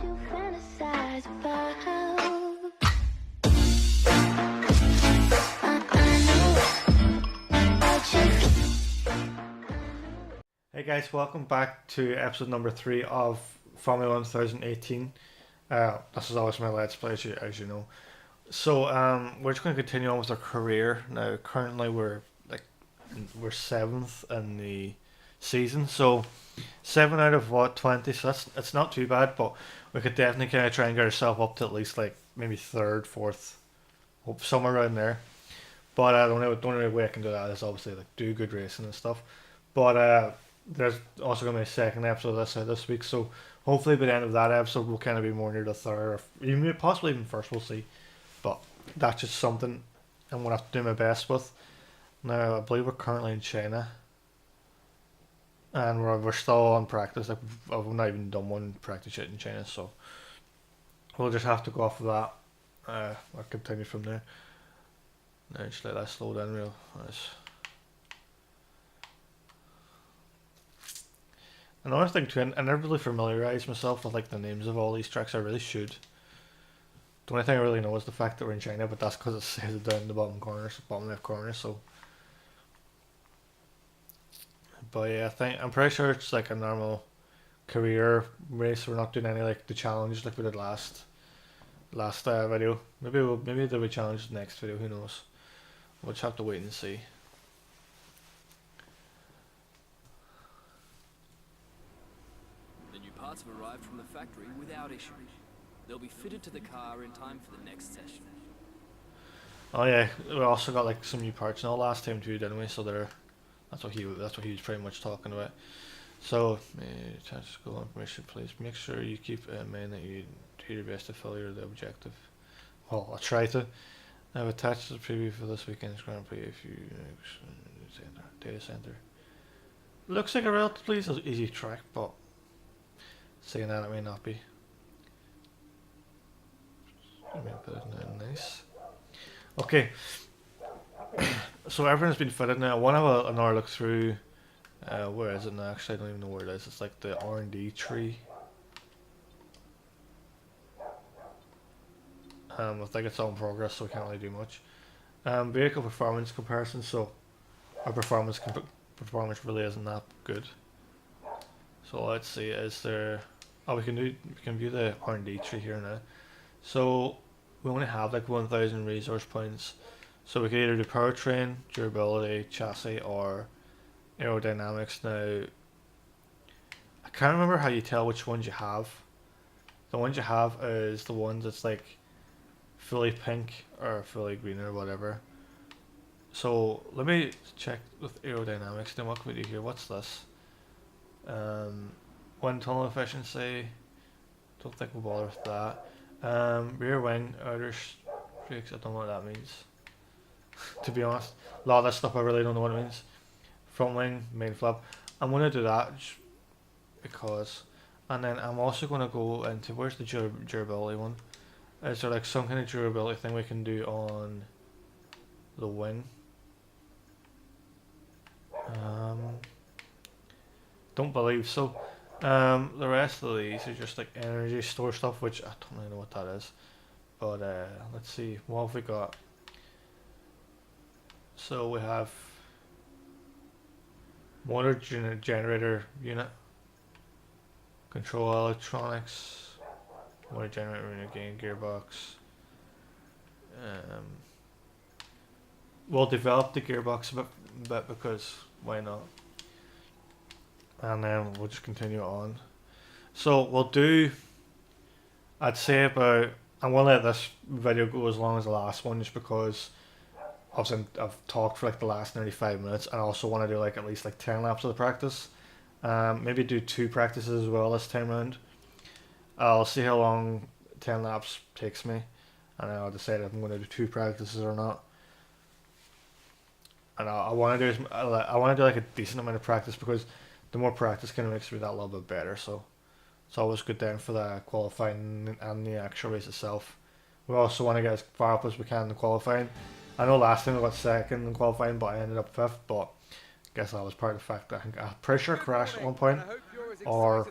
you fantasize about. Hey guys, welcome back to episode number 3 of Formula 1 2018. This is always my Let's Play, as you know. So we're just going to continue on with our career. Now currently we're 7th in the season, so 7 out of 20, so it's not too bad, but we could definitely kind of try and get ourselves up to at least like maybe 3rd, 4th, somewhere around there. But the only way I can do that is obviously like do good racing and stuff. But there's also going to be a second episode of this week, so hopefully by the end of that episode we'll kind of be more near the 3rd, or even possibly even 1st, we'll see. But that's just something I'm going to have to do my best with. Now I believe we're currently in China, and we're still on practice. Like I've not even done one practice yet in China, so we'll just have to go off of that. I'll continue from there. Now just let that slow down real nice. Another thing too, I never really familiarised myself with like the names of all these tracks. I really should. The only thing I really know is the fact that we're in China, but that's because it says it down in the bottom corner, bottom left corner. So, but yeah, I'm pretty sure it's like a normal career race. We're not doing any like the challenge like we did last video. Maybe there'll be challenge next video. Who knows? We'll just have to wait and see. Parts have arrived from the factory without issue. They'll be fitted to the car in time for the next session. Oh yeah, we also got like some new parts now last time too, didn't we? So that's what he was pretty much talking about. So, tactical information, please make sure you keep in mind that you do your best to fill the objective. Well, I'll try to. I've attached the preview for this weekend's Grand Prix. If you data center, looks like a relatively easy track, but saying that it may not be. Let me put it in nice. Okay, so everything's been fitted now. I want to have another look through. Where is it now? Actually, I don't even know where it is. It's like the R&D tree. I think it's all in progress, so we can't really do much. Vehicle performance comparison. So our performance really isn't that good. So let's see. Is there? Oh, we can view the R&D tree here now. So we only have like 1,000 resource points. So we can either do powertrain, durability, chassis, or aerodynamics. Now I can't remember how you tell which ones you have. The ones you have is the ones that's like fully pink or fully green or whatever. So let me check with aerodynamics. Then what can we do here? What's this? Wind tunnel efficiency. Don't think we'll bother with that. Rear wing, outer strakes. I don't know what that means. To be honest, a lot of this stuff I really don't know what it means. Front wing, main flap. I'm gonna do that just because, and then I'm also gonna go into where's the durability one. Is there like some kind of durability thing we can do on the wing? Don't believe so. The rest of these are just like energy store stuff, which I don't really know what that is. But let's see, what have we got? So we have motor generator unit, control electronics, motor generator unit again, gearbox. We'll develop the gearbox a bit because why not? And then we'll just continue on. So we'll do, I'd say about, I'm going to let this video go as long as the last one just because I've talked for like the last nearly 5 minutes, and I also want to do like at least like 10 laps of the practice. Maybe do 2 practices as well this time round. I'll see how long 10 laps takes me, and I'll decide if I'm going to do 2 practices or not. And I want to do like a decent amount of practice because the more practice kind of makes me that little bit better. So it's always good then for the qualifying and the actual race itself. We also want to get as far up as we can in the qualifying. I know last time I got 2nd in qualifying, but I ended up 5th. But I guess that was part of the fact that I'm pretty sure I crashed at one point, or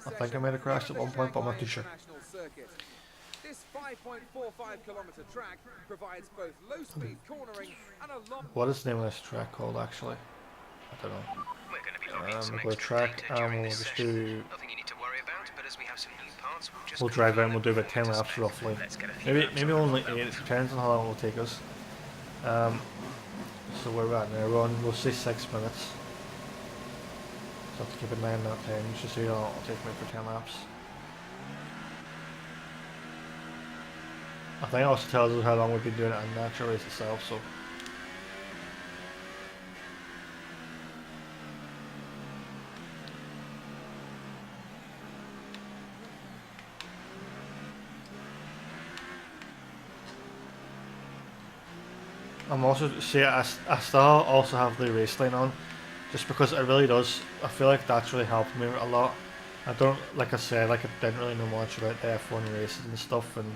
I think I might have crashed at one point, but I'm not too sure. This 5.45-kilometer track provides both low-speed cornering and a long... What is the name of this track called actually? I don't know. We're going to be logging some We'll extra track data during and we'll this just session. do. Nothing you need to worry about, but as we have some new parts, we'll just We'll drive confirm in. We'll do that about 10 before we laps spec. roughly. Let's get a few laps Maybe on only the 8. belt. It depends on how long it will take us. So where we're at now, we'll say 6 minutes. So I have to keep an eye on that time just so you know it'll take me for 10 laps. I think it also tells us how long we've been doing it in the actual race itself, so. I'm also, see, I still also have the race line on, just because it really does, I feel like that's really helped me a lot. I don't, like I said, like I didn't really know much about the F1 races and stuff, and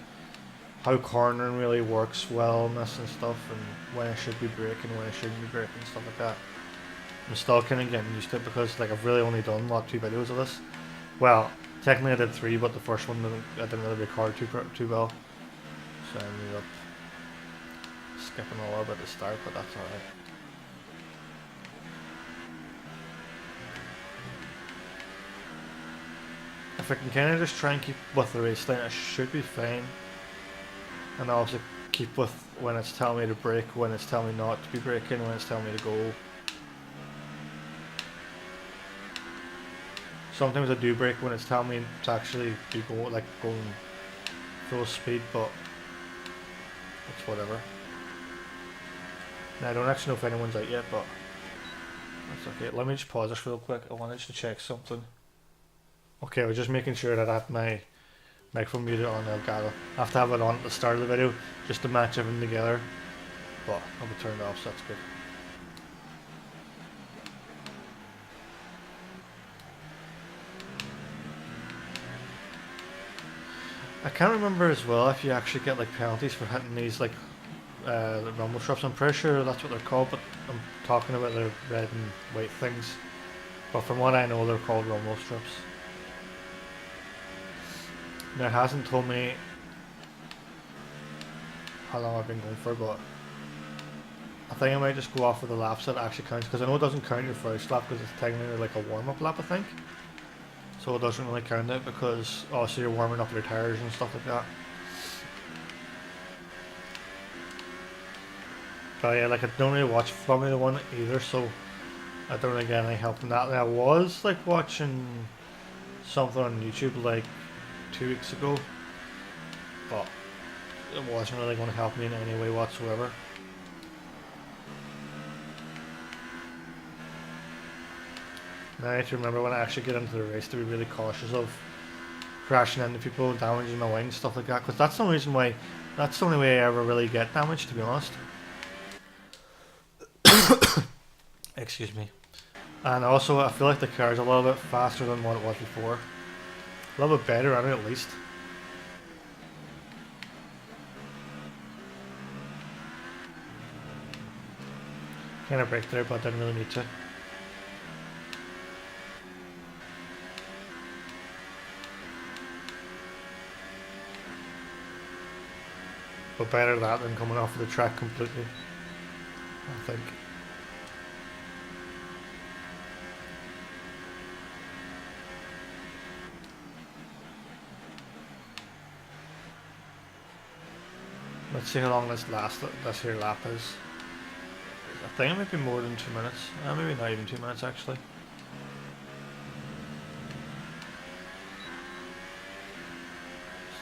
how cornering really works well in this and stuff, and when I should be braking, when I shouldn't be braking, stuff like that. I'm still kind of getting used to it, because like I've really only done, what, 2 videos of this? Well, technically I did 3, but the first one I didn't really record too well, so I ended up skipping a little bit at the start, but that's alright. If I can kind of just try and keep with the race line, I should be fine. And also keep with when it's telling me to brake, when it's telling me not to be braking, when it's telling me to go. Sometimes I do brake when it's telling me to actually be going full speed, but it's whatever. Now, I don't actually know if anyone's out yet, but that's okay. Let me just pause this real quick. I wanted to check something. Okay, I was just making sure that I have my microphone muted on Elgato. I have to have it on at the start of the video just to match everything together, but I'll be turned off, so that's good. I can't remember as well if you actually get like penalties for hitting these like the rumble strips. I'm pretty sure that's what they're called, but I'm talking about the red and white things. But from what I know, they're called rumble strips. Now, it hasn't told me how long I've been going for, but I think I might just go off of the laps that actually counts, because I know it doesn't count your first lap because it's technically like a warm-up lap, I think. So it doesn't really count it because obviously you're warming up your tires and stuff like that. But yeah, like I don't really watch Formula 1 either, so I don't really get any help in that. And I was like watching something on YouTube like 2 weeks ago, but it wasn't really going to help me in any way whatsoever. Now I have to remember when I actually get into the race to be really cautious of crashing into people, damaging my wings, stuff like that, because that's the only reason why, that's the only way I ever really get damaged, to be honest. Excuse me. And also I feel like the car's a little bit faster than what it was before. A little bit better at it at least. Kind of braked there, but I didn't really need to. But better that than coming off of the track completely, I think. Let's see how long this here lap is. I think it might be more than 2 minutes. Maybe not even 2 minutes actually.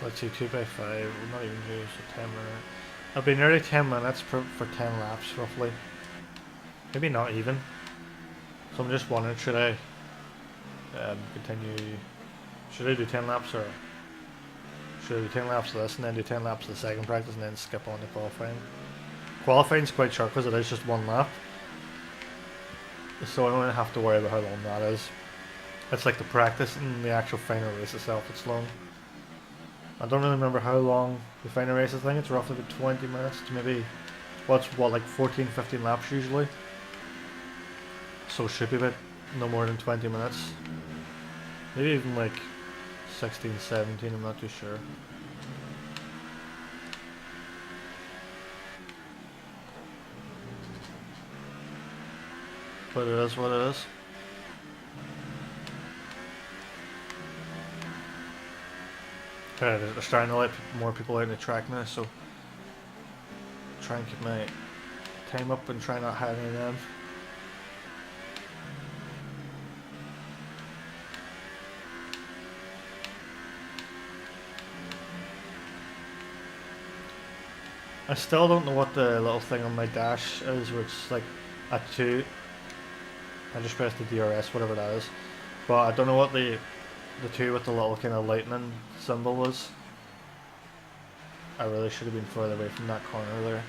So let's see, 2 by 5, we'll not even do so 10 minutes. It'll be nearly 10 minutes for 10 laps roughly. Maybe not even. So I'm just wondering, should I continue, should I do 10 laps or should I do 10 laps of this and then do 10 laps of the second practice and then skip on to qualifying? Qualifying's quite short because it is just 1 lap. So I don't really have to worry about how long that is. It's like the practice and the actual final race itself, it's long. I don't really remember how long the final race is. I think it's roughly about 20 minutes to maybe, like 14-15 laps usually. So it should be about no more than 20 minutes. Maybe even like 16, 17, I'm not too sure. But it is what it is. They're starting to let more people out in the track now, so try and keep my time up and try not have any of them. I still don't know what the little thing on my dash is, which is like at 2. I just pressed the DRS, whatever that is. But I don't know what the 2 with the little kind of lightning symbol was. I really should have been further away from that corner there.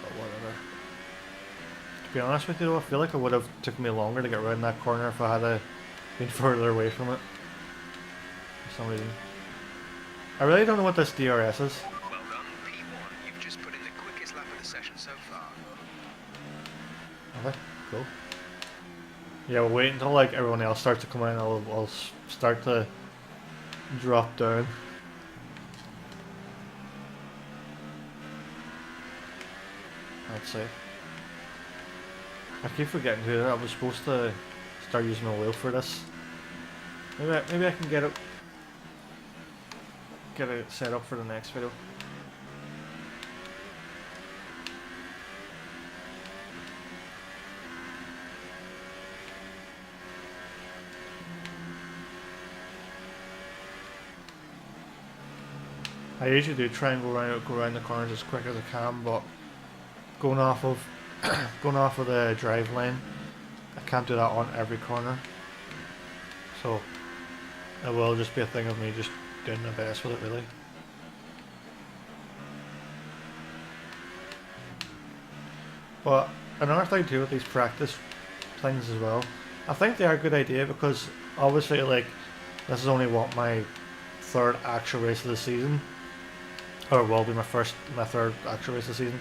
But whatever. To be honest with you though, I feel like it would have took me longer to get around that corner if I had been further away from it. For some reason. I really don't know what this DRS is. Well done, P1. You've just put in the quickest lap of the session so far. Okay, cool. Yeah, we'll wait until like everyone else starts to come in. I'll start to drop down. Let's see. I keep forgetting to do that. I was supposed to start using my wheel for this. Maybe I can get it set up for the next video. I usually do try and go around the corners as quick as I can, but going off of the drive lane, I can't do that on every corner. So it will just be a thing of me just doing my best with it, really. But another thing too with these practice things as well, I think they are a good idea because obviously like this is only what my third actual race of the season. Or will be my third actual race of the season.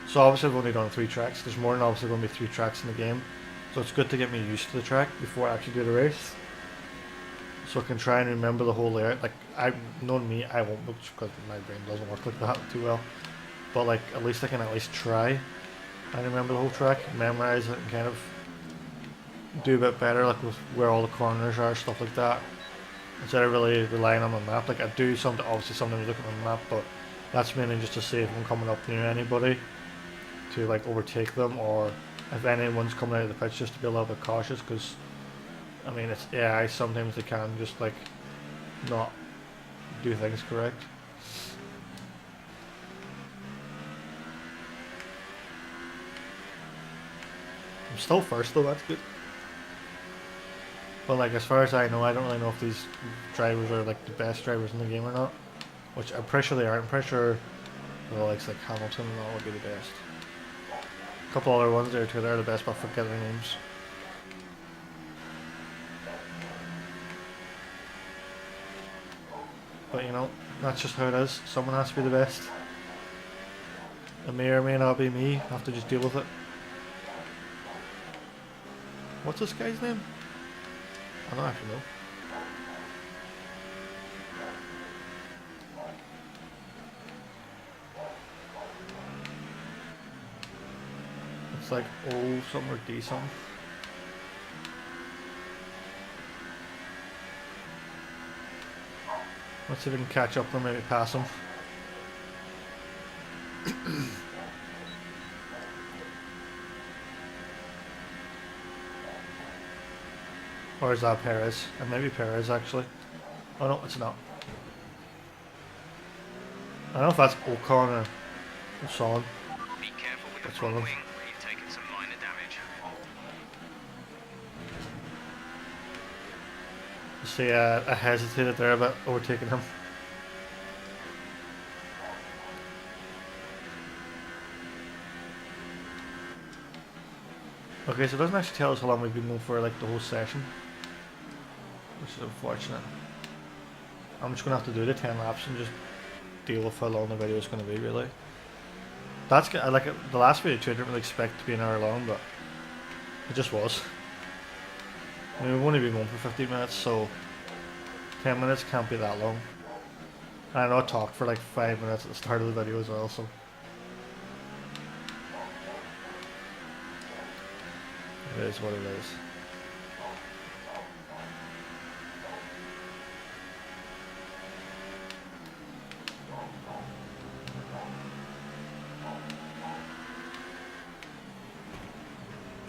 So obviously I've only done 3 tracks. There's more than obviously going to be 3 tracks in the game. So it's good to get me used to the track before I actually do the race. So I can try and remember the whole layout. Like, knowing me, I won't, because my brain doesn't work like that too well. But like, at least I can at least try and remember the whole track, memorize it, and kind of do a bit better, like with where all the corners are, stuff like that. Instead of really relying on the map. Like I do obviously sometimes look at the map, but that's mainly just to see if I'm coming up near anybody to like overtake them, or if anyone's coming out of the pitch, just to be a little bit cautious, because I mean it's AI, sometimes they can just like not do things correct. I'm still first though, that's good. But like as far as I know, I don't really know if these drivers are like the best drivers in the game or not. Which I'm pretty sure they are. I'm pretty sure the likes like Hamilton and all would be the best. A couple other ones there too, they're the best, but I forget their names. But you know, that's just how it is. Someone has to be the best. It may or may not be me. I have to just deal with it. What's this guy's name? I don't actually know. It's like O something or D something. Let's see if we can catch up or maybe pass him. Or is that Perez? Or maybe Perez actually. Oh no, it's not. I don't know if that's Ocon or Son. Be careful with the That's one front of them. wing. You've taken some minor damage. See, I hesitated there about overtaking him. Okay, so it doesn't actually tell us how long we've been going for, like the whole session, which is unfortunate. I'm just gonna have to do the 10 laps and just deal with how long the video is gonna be, really. That's I like it. The last video too, I didn't really expect it to be an hour long, but it just was. I mean, we've only been going for 15 minutes, so 10 minutes can't be that long. And I know I talked for like 5 minutes at the start of the video as well, so. It is what it is.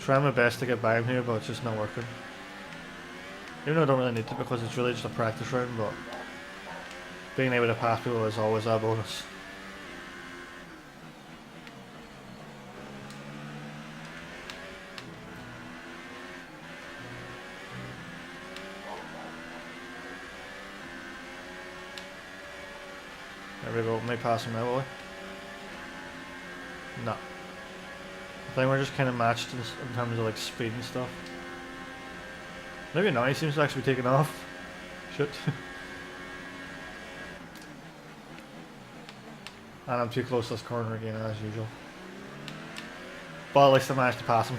Trying my best to get by him here, but it's just not working. Even though I don't really need to because it's really just a practice round, but being able to pass people is always a bonus. There we go, may pass him now, will we? No. I think we're just kind of matched in terms of like speed and stuff. Maybe not, he seems to actually be taking off. Shit. And I'm too close to this corner again as usual. But at least I managed to pass him.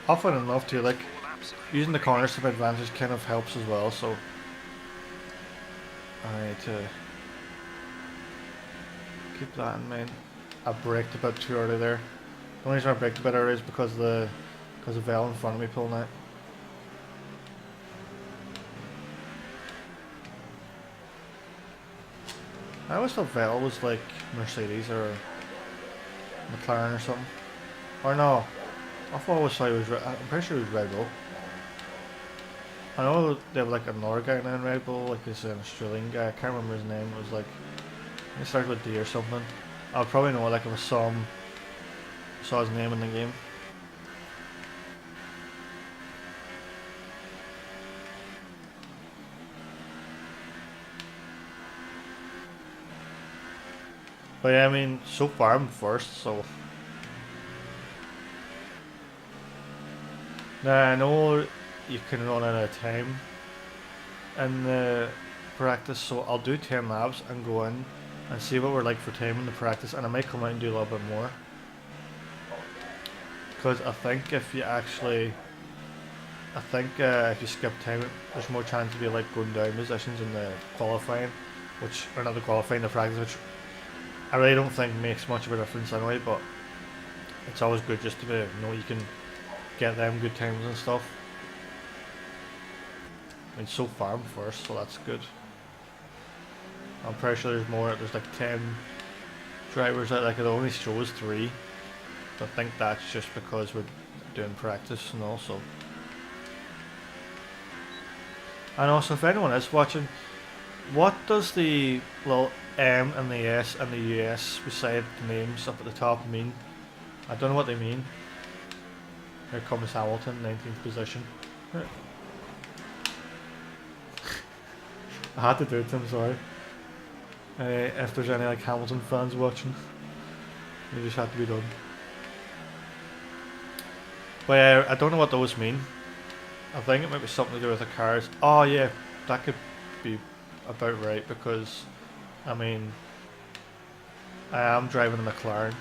Often enough too, like using the corners to my advantage kind of helps as well, so I need to keep that in mind. I braked a bit too early there. The only reason I braked a bit early is because the Vel in front of me pulling out. I always thought Vel was like Mercedes or McLaren or something. Or no, I always thought it was. I'm pretty sure it was Red Bull. I know they have like another guy now in Red Bull, like this Australian guy. I can't remember his name. It was like it started with D or something. I'll probably know like if I saw his name in the game. But yeah, I mean, so far I'm first, so. Now I know you can run out of time in the practice, so I'll do 10 laps and go in and see what we're like for time in the practice, and I might come out and do a little bit more. Because I think if you actually, if you skip time, there's more chance of you like going down positions in the qualifying, or not the qualifying, the practice, which I really don't think makes much of a difference anyway, but it's always good just to know you can get them good times and stuff. I mean, so far I'm first, so that's good. I'm pretty sure there's like 10 drivers out, like it only shows 3. I think that's just because we're doing practice and also. And also, if anyone is watching, what does the little M and the S and the US beside the names up at the top mean? I don't know what they mean. Here comes Hamilton, 19th position. I had to do it, I'm sorry. If there's any like Hamilton fans watching, it just had to be done. But yeah, I don't know what those mean. I think it might be something to do with the cars. Oh yeah, that could be about right because, I mean, I am driving a McLaren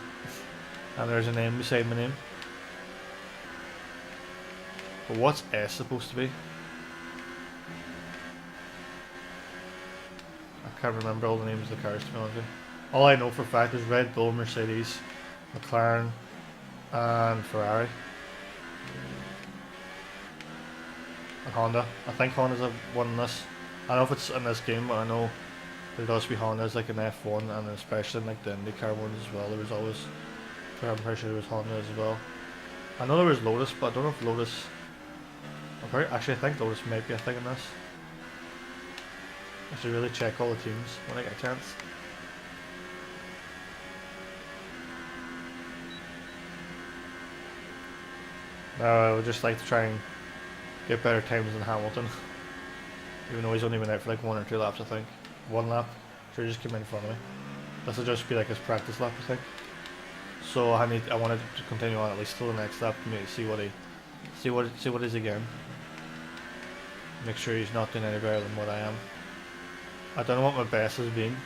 and there's a name beside my name. But what's S supposed to be? I can't remember all the names of the cars to be honest with you. All I know for a fact is Red Bull, Mercedes, McLaren and Ferrari. And Honda. I think Honda's won this. I don't know if it's in this game, but I know there does be Hondas like in F1 and especially in like the IndyCar ones as well. There was always, I'm pretty sure there was Honda as well. I know there was Lotus, but I don't know if Lotus. Actually, I think Lotus might be a thing in this. I should really check all the teams when I get a chance. I would just like to try and get better times than Hamilton. Even though he's only been out for like 1 or 2 laps, I think. 1 lap. Sure, he just came in front of me. This will just be like his practice lap, I think. So I wanted to continue on at least till the next lap to see what is again. Make sure he's not doing any better than what I am. I don't know what my best has been.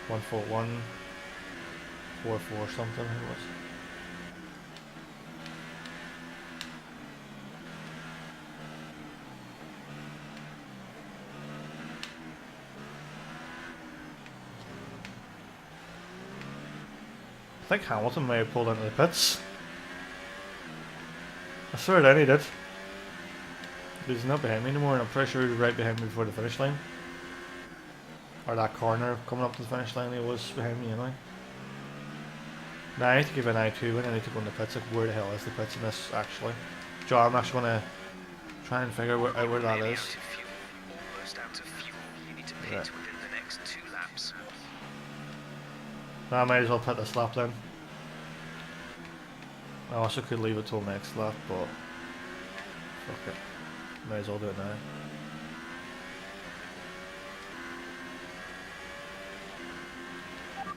1:41. 4-4 something it was. I think Hamilton may have pulled into the pits. I swear that he did. He's not behind me anymore, and I'm pretty sure he was right behind me before the finish line. Or that corner coming up to the finish line, he was behind me anyway. Now I need to give an I2 win, I need to go in the pits. Like, where the hell is the pits in this actually? Joe, I'm actually going to try and figure out where that is. Almost out of fuel. You need to pit within the next 2 laps. Now I might as well pit this lap then. I also could leave it till next lap, but fuck it. Might as well do it now.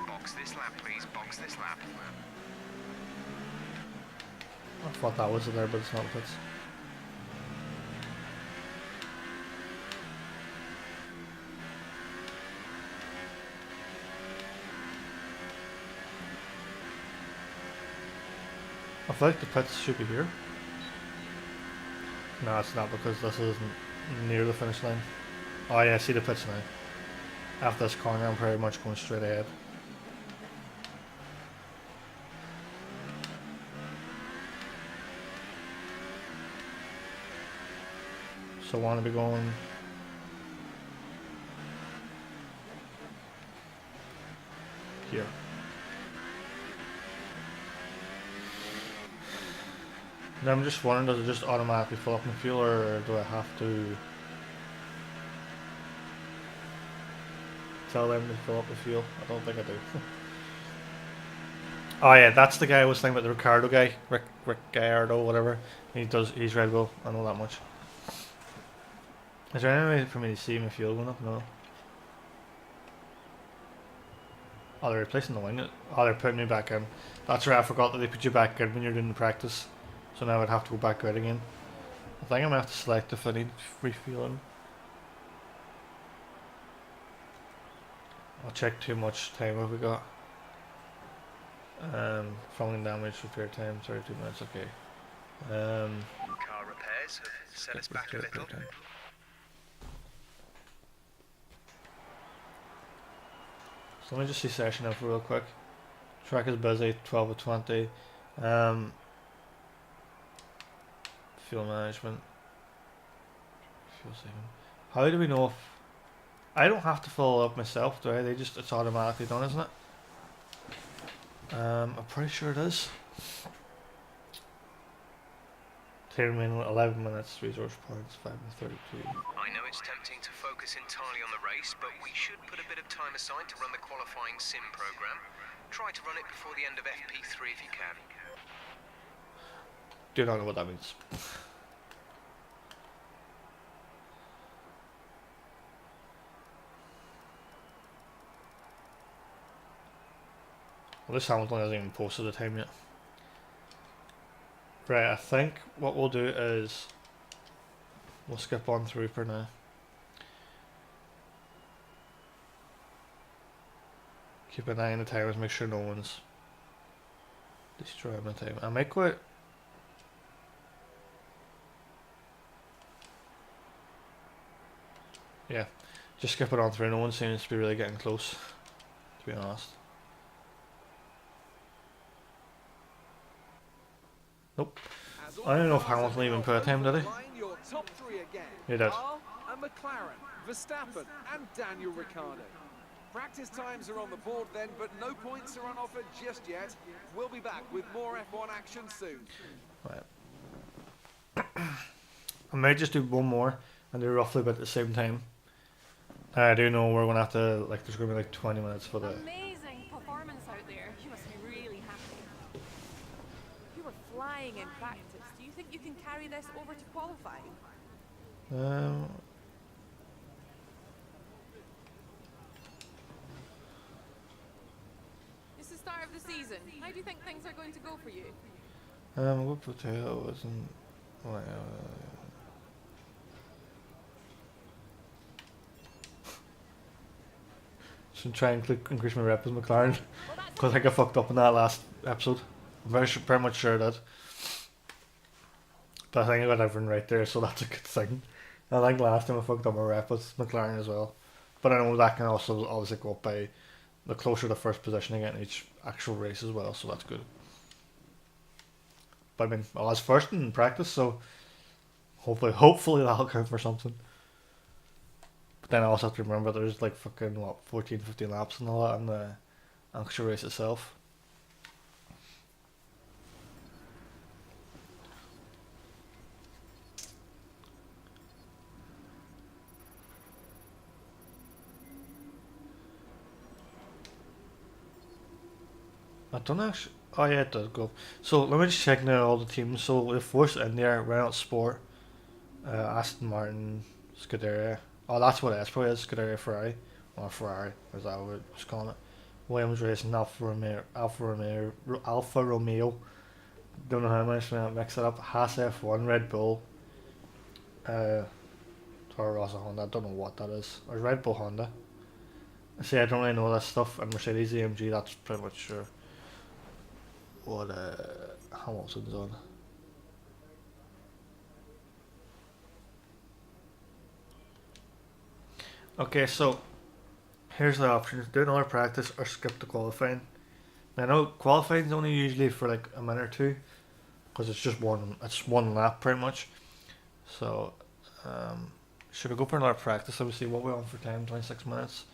Box this lap, please. Box this lap. I thought that was in there, but it's not pits. I feel like the pits should be here. No, it's not, because this isn't near the finish line. Oh yeah, I see the pits now. After this corner, I'm pretty much going straight ahead. So I want to be going here. Now I'm just wondering, does it just automatically fill up my fuel, or do I have to tell them to fill up the fuel? I don't think I do. Oh yeah, that's the guy I was thinking about, the Ricardo guy, Rick Gallardo, whatever. He's Red Bull, I know that much. Is there any way for me to see my fuel going up? No. Oh, they're replacing the wing. Oh, they're putting me back in. That's right, I forgot that they put you back in when you're doing the practice. So now I'd have to go back out again. I think I'm going to have to select if I need refueling. I'll check too much time have we got. Falling damage, repair time, 32 minutes, okay. Car repairs have set us back a little. So let me just see session info real quick. Track is busy, 12 of 20. Fuel management. Fuel saving. How do we know if... I don't have to fill it up myself, do I? It's automatically done, isn't it? I'm pretty sure it is. Clear min 11 minutes, resource points, 5 and 32. I know it's tempting to focus entirely on the race, but we should put a bit of time aside to run the qualifying sim program. Try to run it before the end of FP3 if you can. Do not know what that means. Well, this Hamilton hasn't even posted the time yet. Right, I think what we'll do is we'll skip on through for now. Keep an eye on the timers, make sure no one's destroying my time. I might quit. Yeah, just skip it on through. No one seems to be really getting close, to be honest. Nope. I don't know if Hamilton even put a time, did he? He did. And McLaren, Verstappen, and Daniel Ricciardo. Practice times are on the board then, but no points are on offer just yet. We'll be back with more F1 action soon. Right. I might just do one more and do roughly about the same time. I do know we're going to have to, like, there's going to be like 20 minutes for the... Amazing performance out there. You must be really happy. You were flying in practice. Do you think you can carry this over to qualifying? It's the start of the season. How do you think things are going to go for you? What potato wasn't... Should try and increase my rep with McLaren. Well, that's Because I think I fucked up in that last episode. I'm very much sure I did. But I think I got everything right there, so that's a good thing. I think last time I fucked up my rep was McLaren as well. But I know that can also obviously go up by the closer to first position I get in each actual race as well, so that's good. But I mean, I was first in practice, so hopefully that'll count for something. But then I also have to remember there's like fucking, what, 14, 15 laps and all that in the actual race itself. I don't actually. Oh yeah, it does go. So let me just check now all the teams. So we have Force India, Renault Sport, Aston Martin, Scuderia. Oh, that's what S Pro is. Scuderia Ferrari, or Ferrari, is that what we're just calling it? Williams Racing, Alfa Romeo. Don't know how much I mix it up. Haas F1, Red Bull, Toro Rosso Honda. I don't know what that is. Or Red Bull Honda. See, I don't really know that stuff. And Mercedes AMG. That's pretty much sure. What Hamilton's on. Okay, so here's the options: do another practice or skip the qualifying. Now, I know qualifying's only usually for like a minute or two, because it's just one lap pretty much. So should I go for another practice? Let me see what we're on for time. 26 minutes.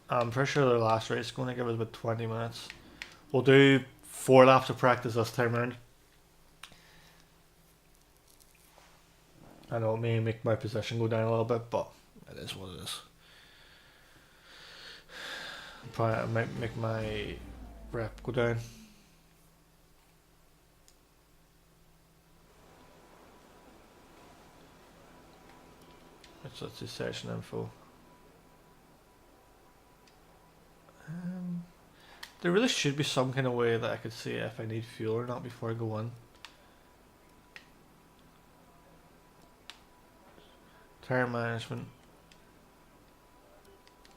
I'm pretty sure the last race is going to give us about 20 minutes. We'll do 4 laps of practice this time around. I know it may make my position go down a little bit, but it is what it is. Probably I might make my rep go down. Let's see session info. There really should be some kind of way that I could see if I need fuel or not before I go in. Tire management.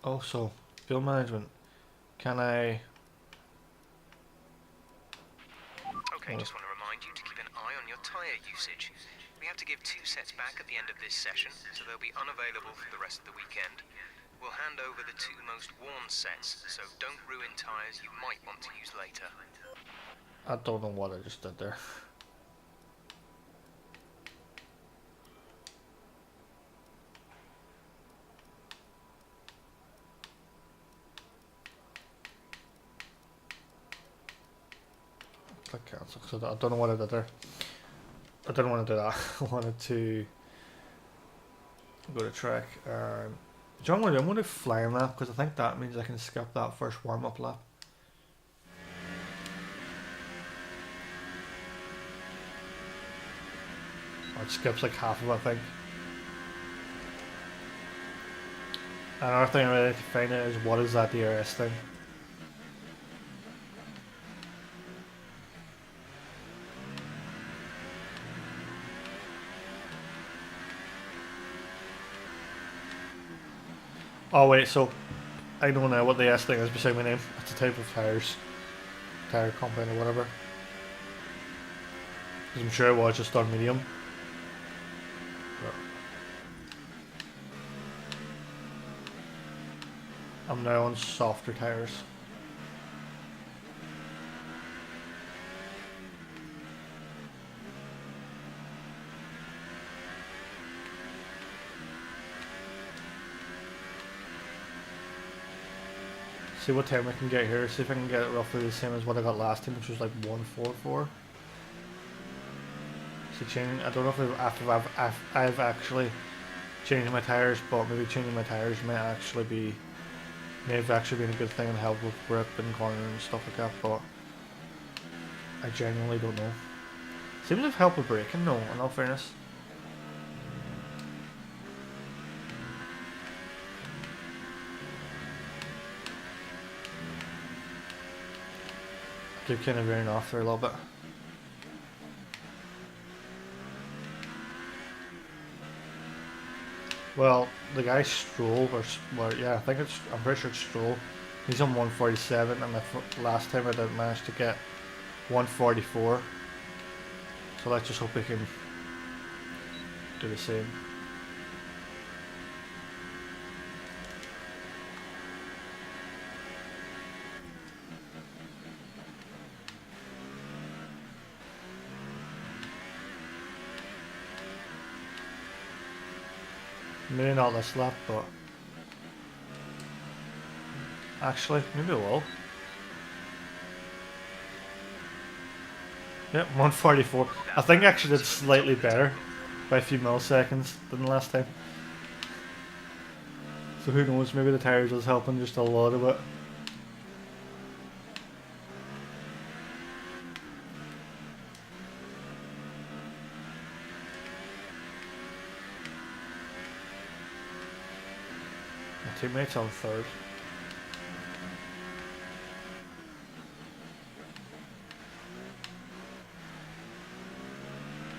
Oh, so fuel management. Can I? Okay, just want to remind you to keep an eye on your tyre usage. We have to give 2 sets back at the end of this session, so they'll be unavailable for the rest of the weekend. We'll hand over the 2 most worn sets, so don't ruin tyres you might want to use later. I don't know what I just did there. Click cancel, because I don't know what I did there. I didn't want to do that. I wanted to go to track. I'm going to fly on that, because I think that means I can skip that first warm-up lap. Or it skips like half of it, I think. Another thing I really need to find out is what is that DRS thing. Oh wait, so I know now what the S thing is beside my name. It's a type of tires. Tire compound or whatever. Because I'm sure it was just on medium. I'm now on softer tires. See what time I can get here. See if I can get it roughly the same as what I got last time, which was like 144. So changing. I don't know if I've actually changed my tires, but maybe changing my tires may have actually been a good thing and help with grip and corner and stuff like that. But I genuinely don't know. Seems to have helped with braking, no, in all fairness. Keep kind of veering off there a little bit. Well, the guy Stroll, or yeah, I think I'm pretty sure it's Stroll. He's on 147, and last time I didn't manage to get 144. So let's just hope we can do the same. Maybe not this lap, but actually, maybe I will. Yep, 144. I think I actually did slightly better by a few milliseconds than the last time. So who knows, maybe the tires was helping just a little bit. My teammate's on third.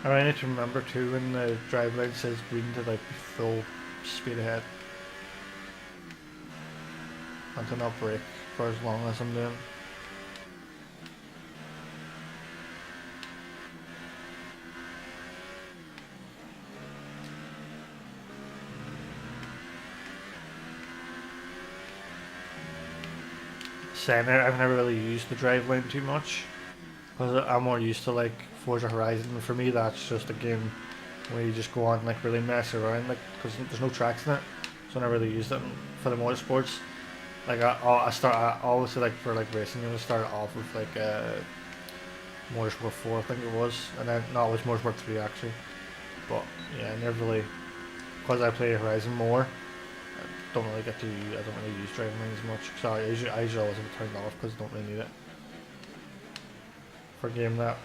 And I need to remember too when the drive line says green to like be full speed ahead. And to not brake for as long as I'm doing. Center, I've never really used the drive lane too much because I'm more used to like Forza Horizon. And for me, that's just a game where you just go on and like really mess around, like because there's no tracks in it, so I never really used it for the motorsports. Like I always say like for like racing, you start off with like Motorsport 4, I think it was, and then no, it was Motorsport 3 actually. But yeah, I never really, because I play Horizon more. I don't really use driving lanes as much. Sorry, I usually always have it turned off because I don't really need it. For a game that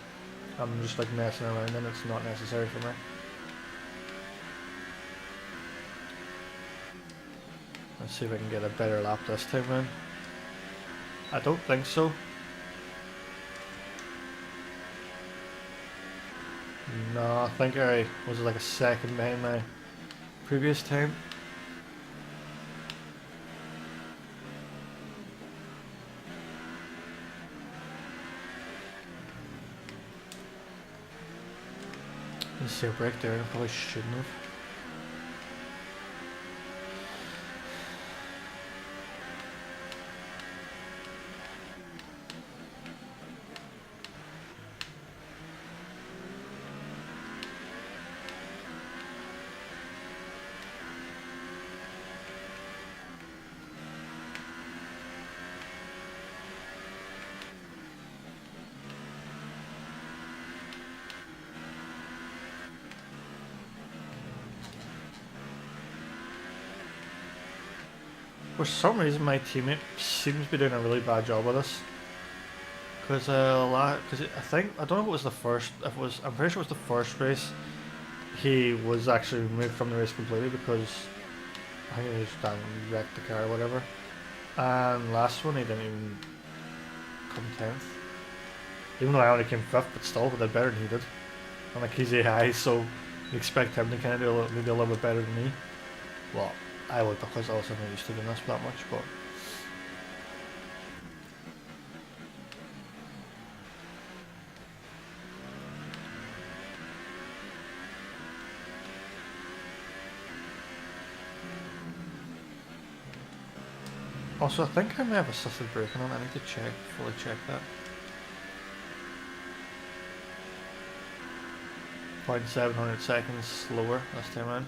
I'm just like messing around and it's not necessary for me. Let's see if I can get a better lap this time then. I don't think so. No, I think I was like a second behind my previous time. Let's see a break there, I probably shouldn't have. For some reason my teammate seems to be doing a really bad job with this. Because I don't know if it was the first, I'm pretty sure it was the first race, he was actually removed from the race completely because I think he just wrecked the car or whatever. And last one he didn't even come 10th. Even though I only came 5th, but still, I did better than he did. And like he's AI, so you expect him to kind of do maybe a little bit better than me. Well, I would, because I wasn't used to doing this that much, but also I think I may have assisted braking on. I need to fully check that. 0.700 seconds slower this time around.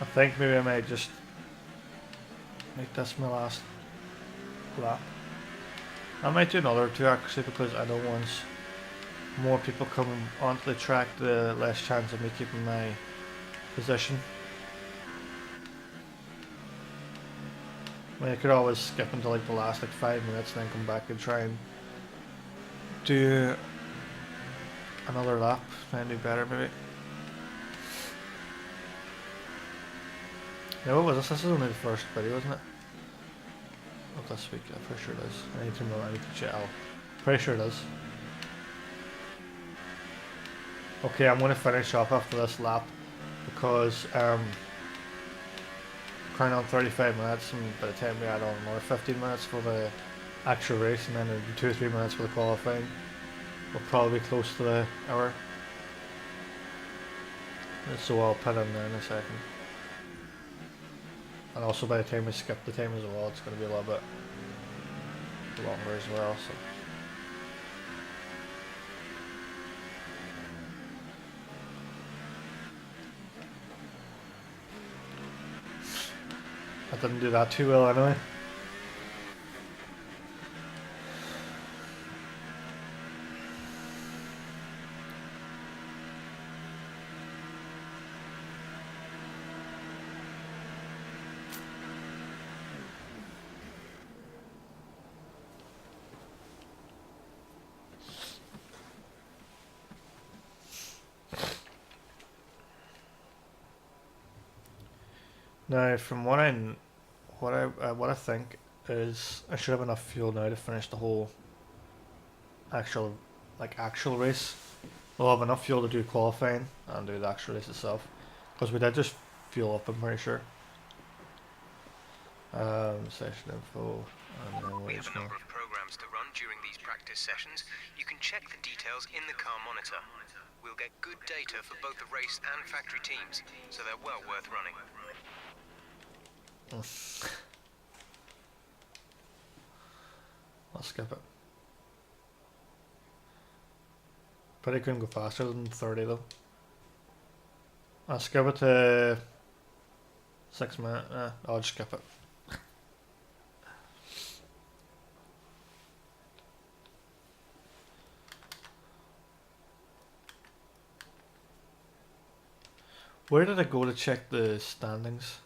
I think maybe I might just make this my last lap. I might do another two actually, because I know once more people come onto the track, the less chance of me keeping my position. I mean, I could always skip until like the last like 5 minutes and then come back and try and do another lap, try and do better maybe. Yeah, what was this? This is only the first video, isn't it? Of this week, I'm pretty sure it is. I need to remember, I need to check out. Pretty sure it is. Okay, I'm going to finish off after this lap because currently on 35 minutes, and by the time we add on another 15 minutes for the actual race and then 2 or 3 minutes for the qualifying, we'll probably be close to the hour. So I'll put in there in a second. And also by the time we skip the time as well, it's going to be a little bit longer as well. So. I didn't do that too well anyway. Now, from what I think is I should have enough fuel now to finish the whole actual race. We'll have enough fuel to do qualifying and do the actual race itself, because we did just fuel up, I'm pretty sure. Session info, and then We have a number of programs to run during these practice sessions. You can check the details in the car monitor. We'll get good data for both the race and factory teams, so they're well worth running. I'll skip it. But I couldn't go faster than 30 though. I'll skip it to 6 minutes. I'll just skip it. Where did I go to check the standings?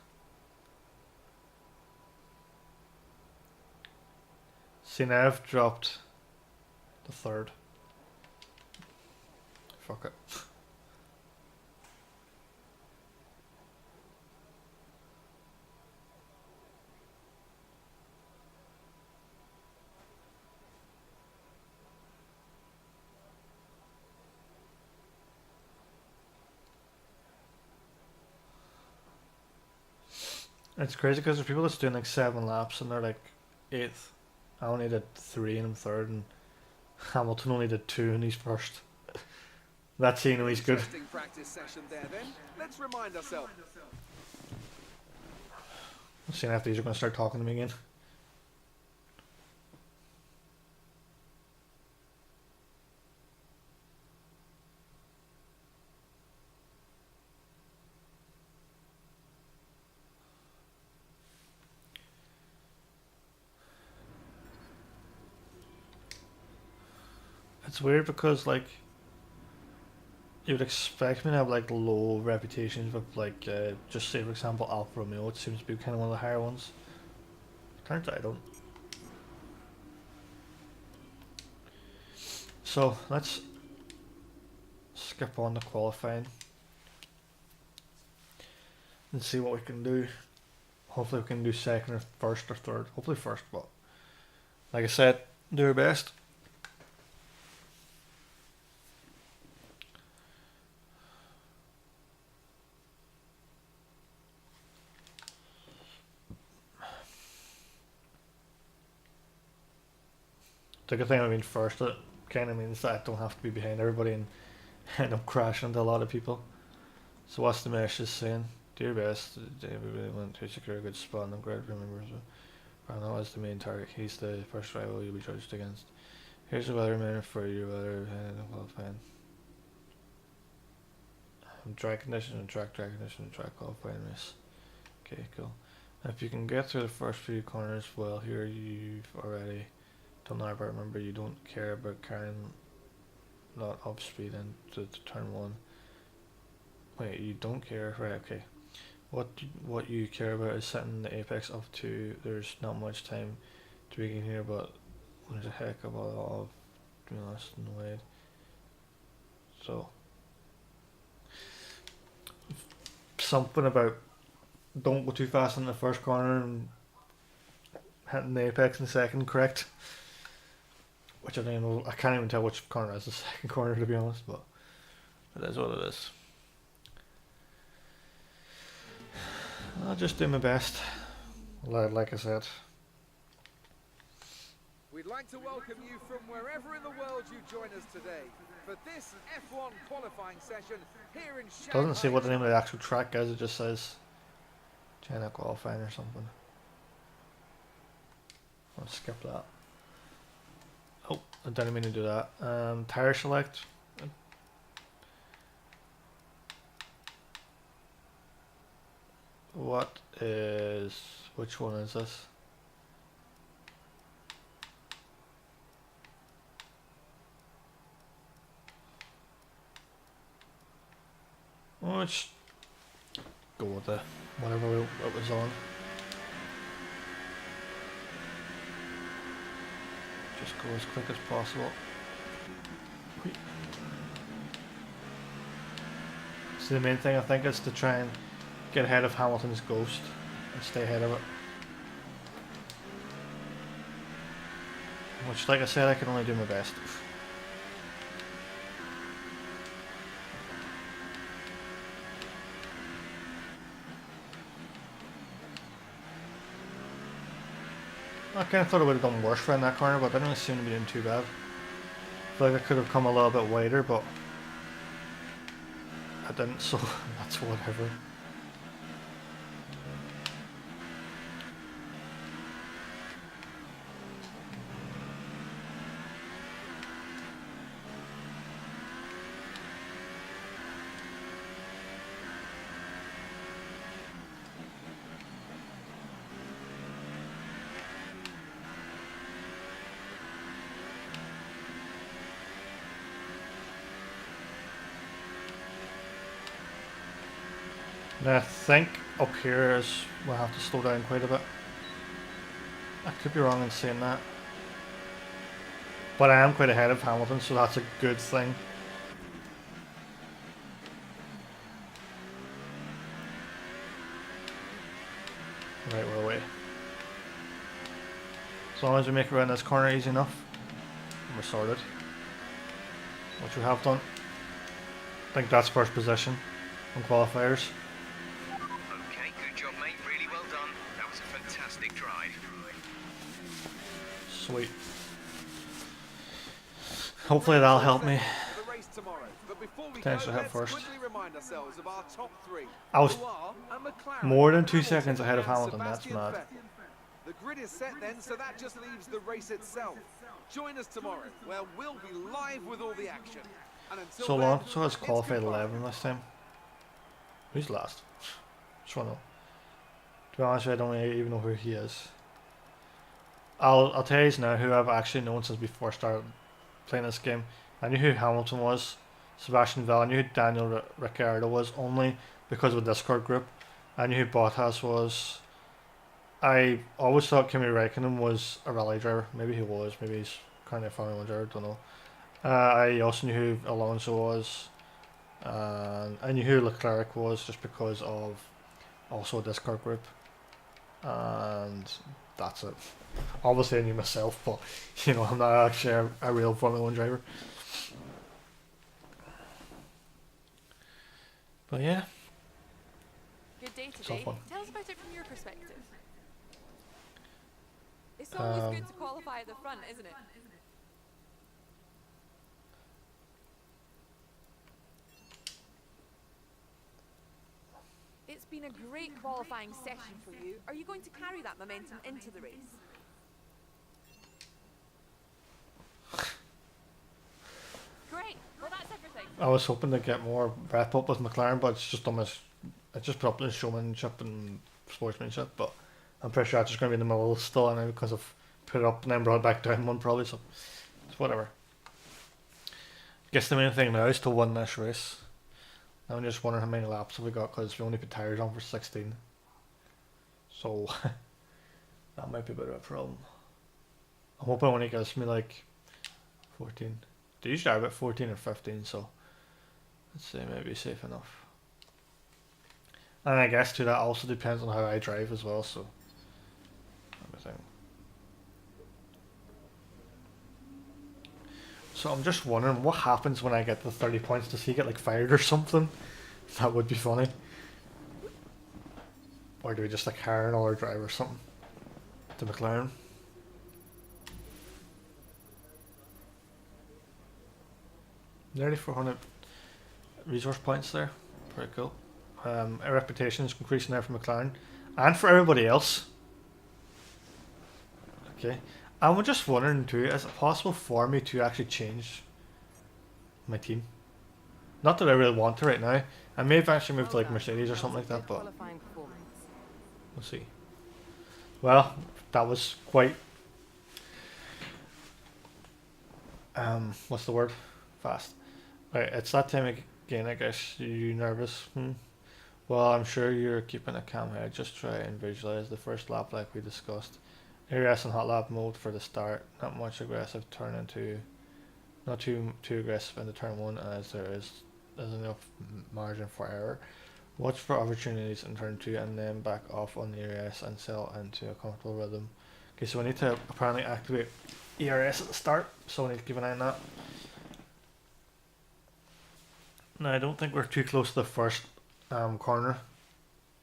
See, now I've dropped the third. Fuck it. It's crazy because there's people that's doing like 7 laps and they're like 8th. I only did 3 and I'm 3rd, and Hamilton only did 2 and he's 1st. That's how you know he's good. Interesting practice session there then. Let's remind ourselves. I'm seeing after these are going to start talking to me again. It's weird because like you would expect me to have like low reputations with like just say for example Alfa Romeo. It seems to be kind of one of the higher ones. Turns out I don't. So let's skip on the qualifying and see what we can do. Hopefully we can do second or first or third. Hopefully first, but like I said, do our best. The good thing I mean first, it kind of means that I don't have to be behind everybody and end up crashing into a lot of people. So what's the message saying? Do your best. Everybody want to secure a good spot on the grid. Remember, Brownell is the main target. He's the first rival you'll be judged against. Here's the weatherman for your weather qualifying. Drag condition and track condition and track qualifying race. Okay, cool. If you can get through the first few corners, well, here you've already done that, but remember you don't care about carrying a lot of speed into turn 1. Wait, you don't care? Right, okay. What you care about is setting the apex of 2. There's not much time to begin here, but there's a heck of a lot of doing this in the way. So something about don't go too fast in the first corner and hitting the apex in the second, correct? Which I don't even know, I can't even tell which corner is the second corner, to be honest, but it is what it is. I'll just do my best, like I said. We'd like to welcome you from wherever in the world you join us today for this F1 qualifying session here in Shanghai. Doesn't say what the name of the actual track is, it just says China qualifying or something. I'll skip that. Oh, I didn't mean to do that. Tire select. Which one is this? Let's go with the whatever it was on. Just go as quick as possible. So the main thing I think is to try and get ahead of Hamilton's Ghost and stay ahead of it. Which, like I said, I can only do my best. I kind of thought I would have done worse around that corner, but I didn't seem to be doing too bad. I feel like I could have come a little bit wider, but I didn't, so that's whatever. And I think up here is we'll have to slow down quite a bit. I could be wrong in saying that. But I am quite ahead of Hamilton, so that's a good thing. Right, we're away. As long as we make it around this corner easy enough, we're sorted. Which we have done. I think that's first position on qualifiers. Okay, good job, mate. Really well done. That was a fantastic drive. Sweet. Hopefully that'll help me. The race tomorrow. But before we Potentially go, hit first. let's quickly remind ourselves of our top three. I was who are a McLaren, more than 2 Hamilton, seconds ahead of and Hamilton, that's Sebastian mad. Vettel. The grid is set then, so that just leaves the race itself. Join us tomorrow, where we'll be live with all the action. And until So then, Alonso has it's qualified goodbye. 11 this time. Who's last? Just wanna know. To be honest, I don't even know who he is. I'll tell you now who I've actually known since before I started playing this game. I knew who Hamilton was, Sebastian Vettel. I knew who Daniel Ricciardo was only because of the Discord group. I knew who Bottas was. I always thought Kimi Räikkönen was a rally driver. Maybe he was. Maybe he's currently a Formula 1 driver. Don't know. I also knew who Alonso was. And I knew who Leclerc was just because of also a Discord group. And that's it. Obviously I knew myself, but you know, I'm not actually a real Formula 1 driver. But yeah. Good day So today. fun. Tell us about it from your perspective. It's always good to qualify at the front, isn't it? It's been a great qualifying session for you. Are you going to carry that momentum into the race? Great. Well, that's everything. I was hoping to get more wrap up with McLaren, but it's just done this. It's just put up in showmanship and sportsmanship. But I'm pretty sure it's just going to be in the middle still, and because I've put it up and then brought it back down one probably. So it's whatever. Guess the main thing now is to win this race. I'm just wondering how many laps have we got because we only put tyres on for 16. So that might be a bit of a problem. I'm hoping it only gives me like 14. They usually are about 14 or 15, so Let's say maybe safe enough. And I guess too that also depends on how I drive as well, so everything. So I'm just wondering what happens when I get the 30 points. Does he get like fired or something? That would be funny. Or do we just like hire another driver or something to McLaren? Nearly 400 resource points there. Pretty cool. Our reputation is increasing there for McLaren and for everybody else. Okay. And we're just wondering too, is it possible for me to actually change my team? Not that I really want to right now. I may have actually moved to like Mercedes or something like that, but we'll see. Well, that was quite what's the word? Fast. Right, it's that time again, I guess. You nervous? Well, I'm sure you're keeping a calm head. Just try and visualize the first lap like we discussed. ARS and hot lap mode for the start. Not much aggressive turn into, not too aggressive into turn 1 as there's enough margin for error. Watch for opportunities in turn 2 and then back off on the ERS and settle into a comfortable rhythm. Okay, so we need to apparently activate ERS at the start, so we need to keep an eye on that. Now I don't think we're too close to the first corner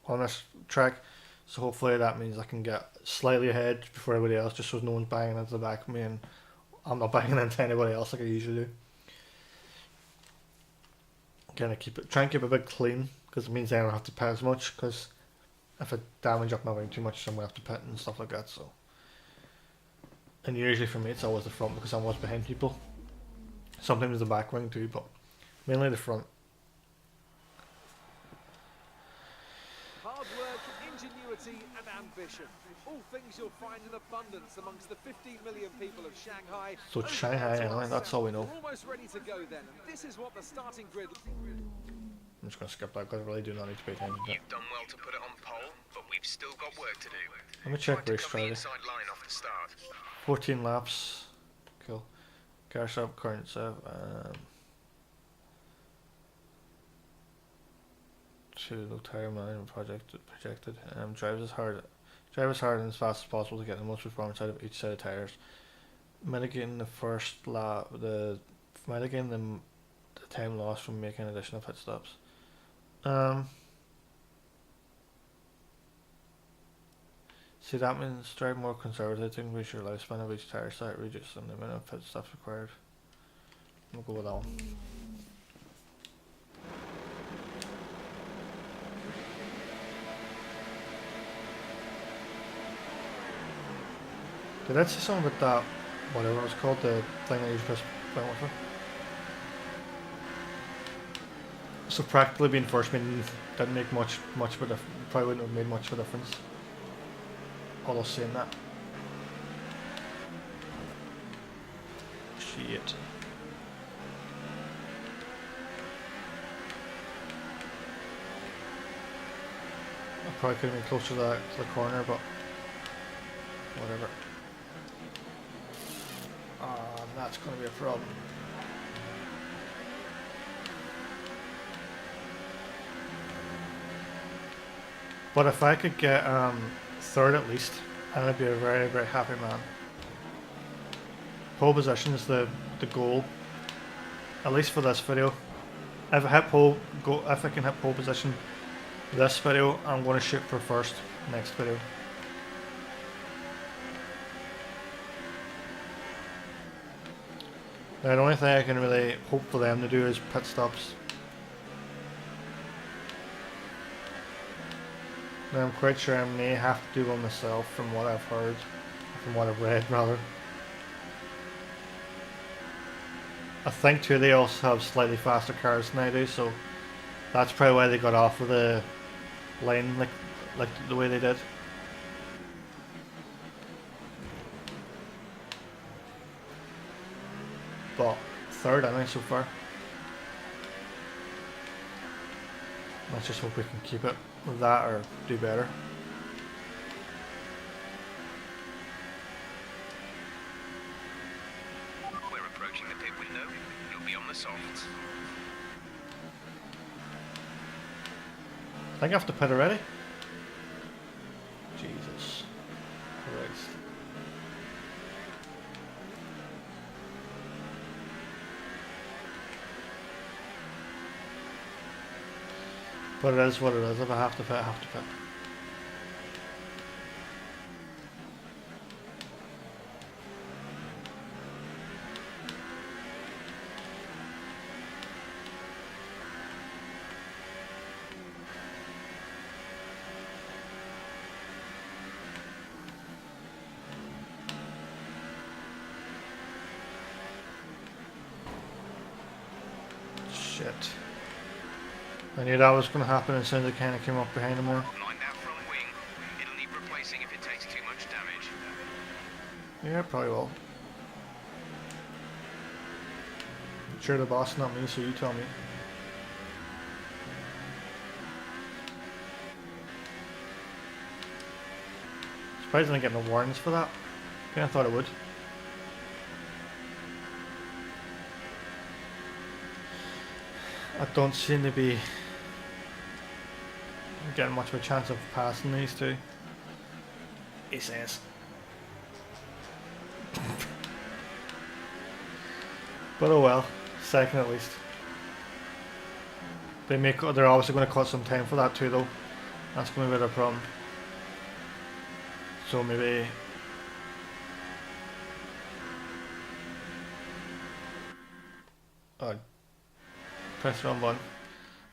on this track, so hopefully that means I can get slightly ahead before everybody else, just so no one's banging into the back of me and I'm not banging into anybody else like I usually do. Kind of try and keep it a bit clean, because it means I don't have to pit as much, because if I damage up my wing too much I'm going to have to pit and stuff like that. So, and usually for me it's always the front because I'm always behind people. Sometimes the back wing too, but mainly the front. Hard work, ingenuity and ambition. All things you'll find in abundance amongst the 15 million people of Shanghai. So it's Shanghai anyway, that's all we know. We're almost ready to go then, and this is what the starting grid. I'm just going to skip that because I really do not need to pay attention to it. You've done well to put it on pole, but we've still got work to do. Let me check race Try to cover the strategy. inside line off the start. 14 laps. Cool. Car up, current save. To low tire management projected. Drive as hard and as fast as possible to get the most performance out of each set of tires. Mitigating the first lap, mitigating the time lost from making additional pit stops. See, that means drive more conservative to increase your lifespan of each tire set, reducing the amount of pit stops required. We'll go with that one. Did I say something about that, whatever it was called, the thing that you press button for? So practically being first didn't make much of a difference, probably wouldn't have made much of a difference. Although saying that. Shit. I probably could have been closer to the corner, but whatever. That's going to be a problem. But if I could get third at least, I'd be a very, very happy man. Pole position is the goal, at least for this video. If I can hit pole position this video, I'm going to shoot for first next video. Now, the only thing I can really hope for them to do is pit stops. Now, I'm quite sure I may have to do one myself from what I've heard, from what I've read rather. I think too they also have slightly faster cars than I do, so that's probably why they got off of the line like the way they did. But third, I think, so far. Let's just hope we can keep it with that or do better. We're approaching the pit window. You'll be on the softs. I think I have to pit already. Jesus Christ. But it is what it is. If I have to pit, I have to pit. Shit. I knew that was going to happen as soon as I kind of came up behind him there. Mind that front wing. It'll need replacing if it takes too much damage. Yeah, probably will. You're the boss, not me, so you tell me. Surprised I didn't get no warnings for that. Kinda thought I would. I don't seem to be getting much of a chance of passing these two. He says. But oh well, second at least. They're obviously going to cut some time for that too though. That's going to be a problem. So maybe... Oh, press the wrong button.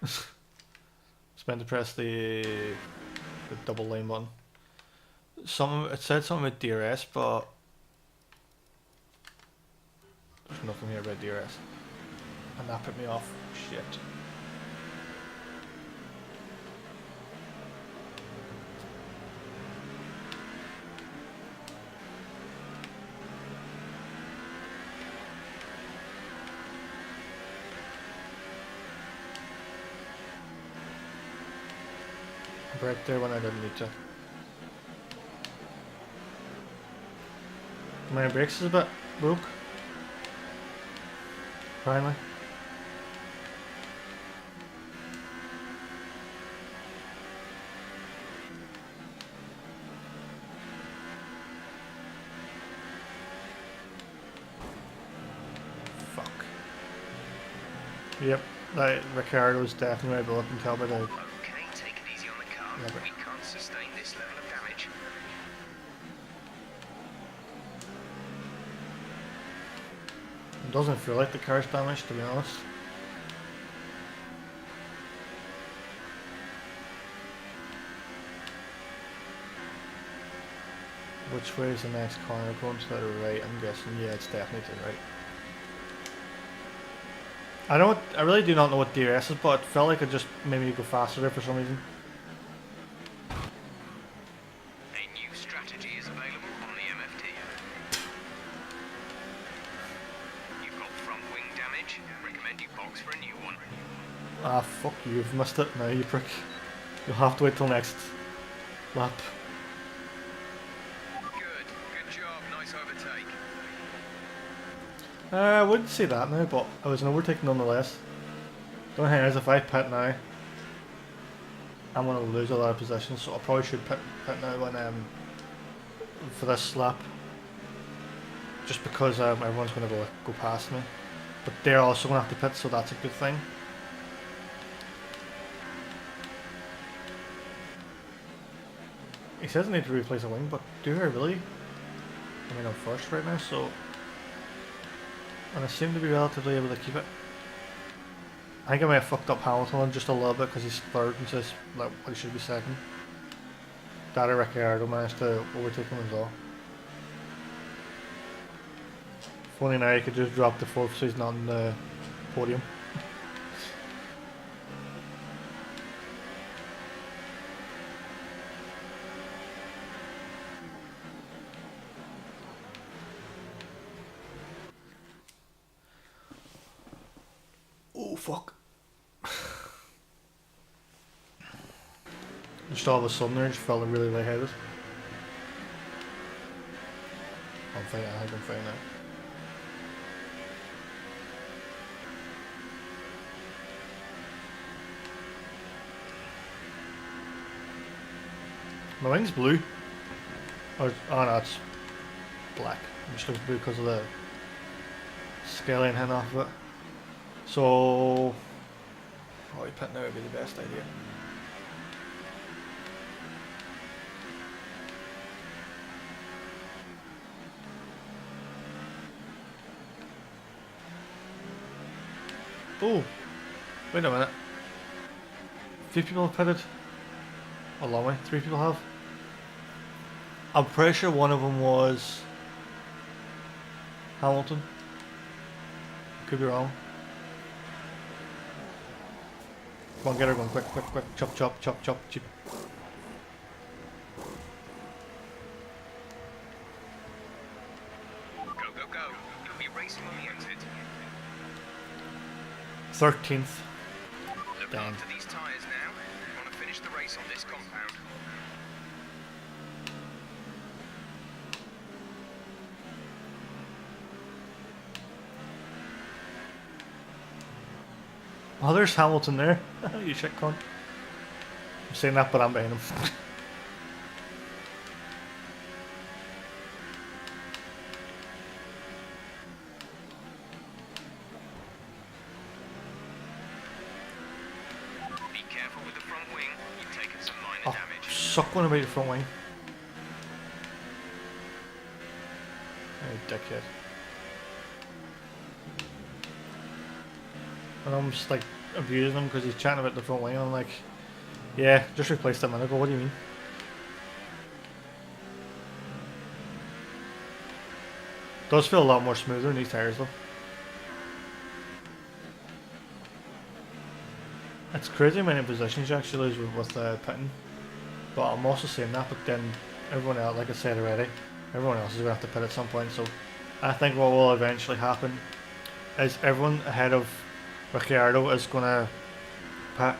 It's meant to press the double line button. It said something about DRS, but there's nothing here about DRS. And that put me off. Shit. Right there when I didn't need to. My brakes is a bit broke. Finally. Fuck. Yep, that Ricardo's definitely able to tell by the... Okay, take it easy on the car. Yeah, but- We can't sustain this level of damage. It doesn't feel like the car's damaged, to be honest. Which way is the next corner? Going to the right, I'm guessing. Yeah, it's definitely to the right. I really do not know what DRS is, but it felt like it just made me go faster there for some reason. A new strategy is available on the MFT. You've got front wing damage. Recommend you box for a new one. Ah, fuck you, you've missed it now, you prick. You'll have to wait till next lap. Good job. Nice overtake. I wouldn't say that now, but I was an overtake nonetheless. The only thing is, if I pit now, I'm going to lose a lot of positions, so I probably should pit now when for this lap. Just because everyone's going to go past me. But they're also going to have to pit, so that's a good thing. He says I need to replace a wing, but do I really? I mean, I'm first right now, so... And I seem to be relatively able to keep it. I think I may have fucked up Hamilton just a little bit because he's third and says like he should be second. That or Ricciardo managed to overtake him as well. If only now he could just drop the fourth so he's not on the podium. Oh fuck. Just all of a sudden there, just felt really lightheaded. I'm fine, I think I'm fine now. My wing's blue. Or, oh no, it's black. It just looks blue because of the scaling hanging off of it. So, probably pitting out would be the best idea. Oh, wait a minute. 3 people have pitted. A long way. 3 people have. I'm pretty sure one of them was Hamilton. Could be wrong. Come on, get her going, quick, quick, quick. Chop, chop, chop, chop, chop. Go, go, go. You'll be racing on the exit. 13th. Look Damn. after these tyres now. You want to finish the race on this compound. Oh, there's Hamilton there. You shit cunt. I'm saying that, but I'm behind him. Be careful with the front wing. You've taken some minor Oh, damage. suck one about your front wing. You dickhead. And I'm just like abusing him because he's chatting about the front wing. I'm like, yeah, just replaced that a minute ago. What do you mean? Does feel a lot more smoother in these tires though. It's crazy how many positions you actually lose with pitting. But I'm also saying that, but then everyone else, like I said already, everyone else is going to have to pit at some point. So I think what will eventually happen is everyone ahead of Ricciardo is going to pit,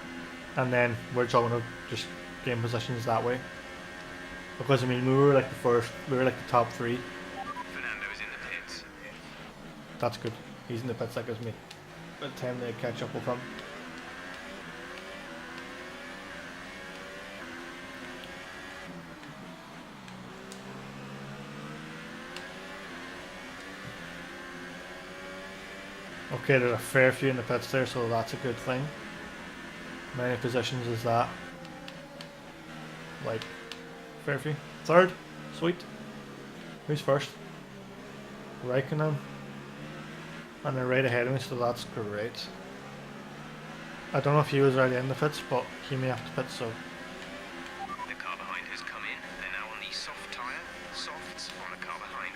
and then we're just all going to just gain positions that way. Because I mean, we were like the first, we were like the top 3. Fernando's in the pits. That's good. He's in the pits, that gives me a bit of time to catch up with him. Okay, there's a fair few in the pits there, so that's a good thing. Many positions is that? Like, fair few. 3rd? Sweet. Who's first? Raikkonen. And they're right ahead of me, so that's great. I don't know if he was already in the pits, but he may have to pit, so... The car behind has come in. They're now on the soft tyre. Softs on the car behind.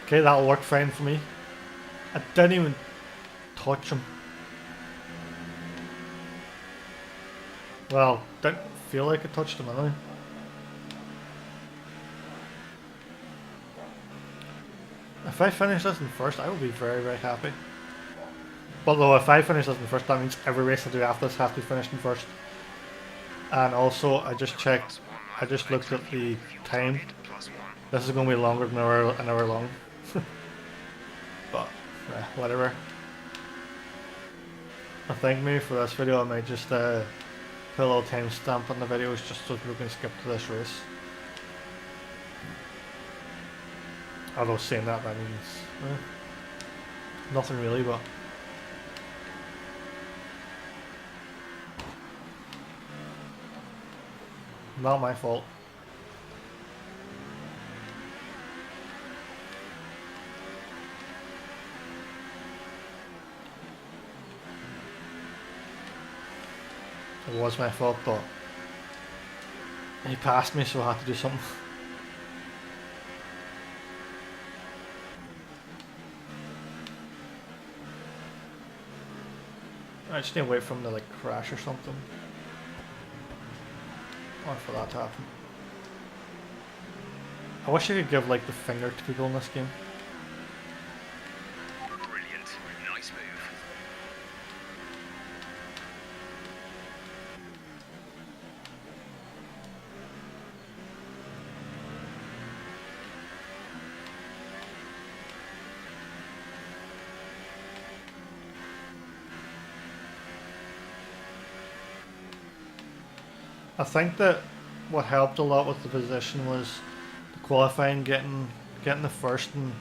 Okay, that'll work fine for me. I didn't even touch him. Well, didn't feel like I touched him anyway. If I finish this in first, I will be very, very happy. But though, if I finish this in first, that means every race I do after this has to be finished in first. And also, I just checked, I just looked at the time. This is going to be longer than an hour long. But, whatever. I think maybe for this video I might just put a little timestamp on the videos just so people can skip to this race. Although saying that means nothing really, but not my fault. It was my fault, but he passed me, so I had to do something. I just need to wait for him to like crash or something. Or for that to happen. I wish I could give like the finger to people in this game. Brilliant. Nice move. I think that what helped a lot with the position was the qualifying, getting the first, and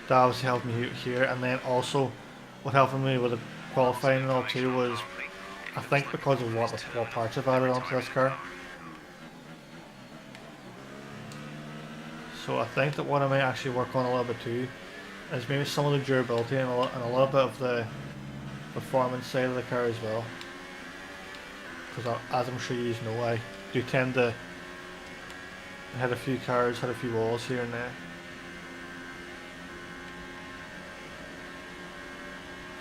that obviously helped me here. And then also, what helped me with the qualifying and all too was, I think because of what parts I've added onto this car. So I think that what I might actually work on a little bit too is maybe some of the durability and a little bit of the performance side of the car as well. Because as I'm sure you know, I do tend to hit a few cars, hit a few walls here and there.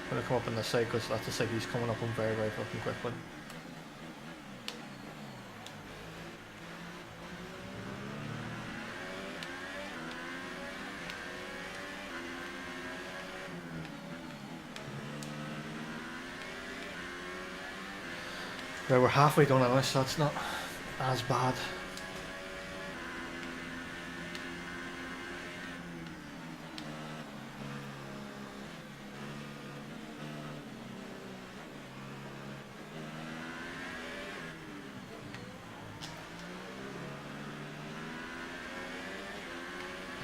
I'm going to come up on this side because that's the side he's coming up on very, very fucking quickly. Right, we're halfway done on this, so that's not as bad.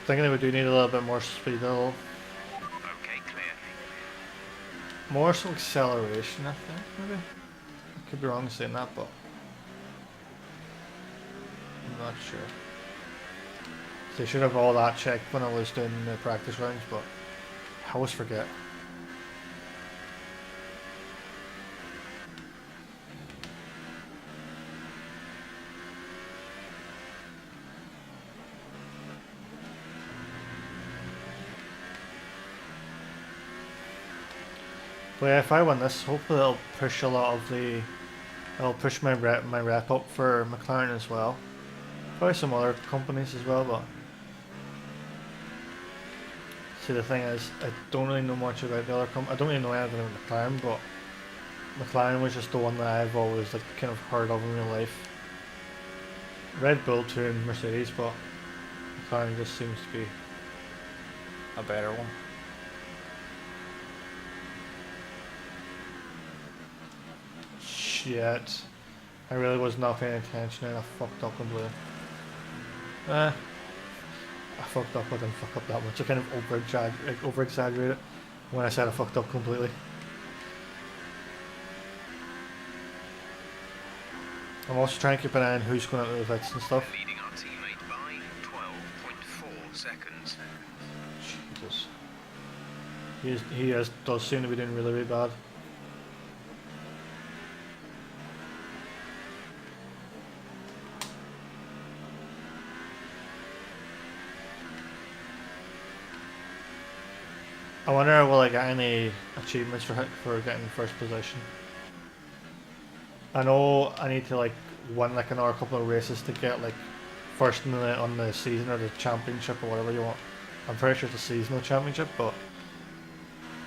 I think we do need a little bit more speed though. Okay, clear. More some acceleration, I think, maybe. I could be wrong in saying that, but I'm not sure. They should have all that checked when I was doing the practice rounds, but I always forget. But yeah, if I win this, hopefully it'll push a lot of the, it'll push my rep up for McLaren as well. Probably some other companies as well, but see, the thing is, I don't really know much about the other I don't really know anything about McLaren, but McLaren was just the one that I've always like kind of heard of in real life. Red Bull too and Mercedes, but McLaren just seems to be a better one. Shit. I really was not paying attention and I fucked up completely. I fucked up, I didn't fuck up that much. I kind of over exaggerated when I said I fucked up completely. I'm also trying to keep an eye on who's going out with the pits and stuff. Leading our teammate by 12.4 seconds. Jesus. He does seem to be doing really, really bad. I wonder will I get any achievements for getting first position. I know I need to like win like another couple of races to get like first on the season or the championship or whatever you want. I'm pretty sure it's a seasonal championship, but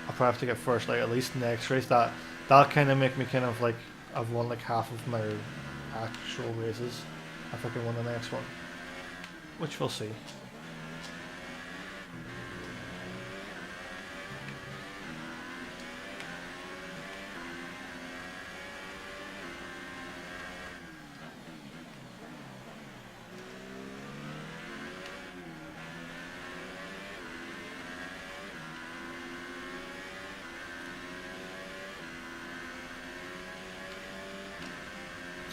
I'll probably have to get first like at least next race. That'll kind of make me kind of like I've won like half of my actual races if I can win the next one, which we'll see.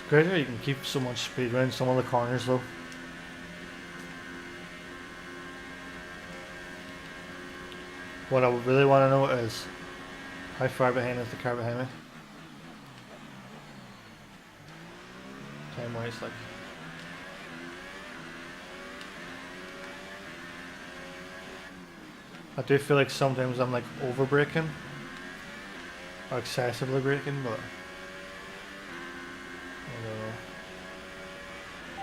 Great how you can keep so much speed around some of the corners though. What I really want to know is how far behind is the car behind me? Time wise, like. I do feel like sometimes I'm like over braking or excessively braking, but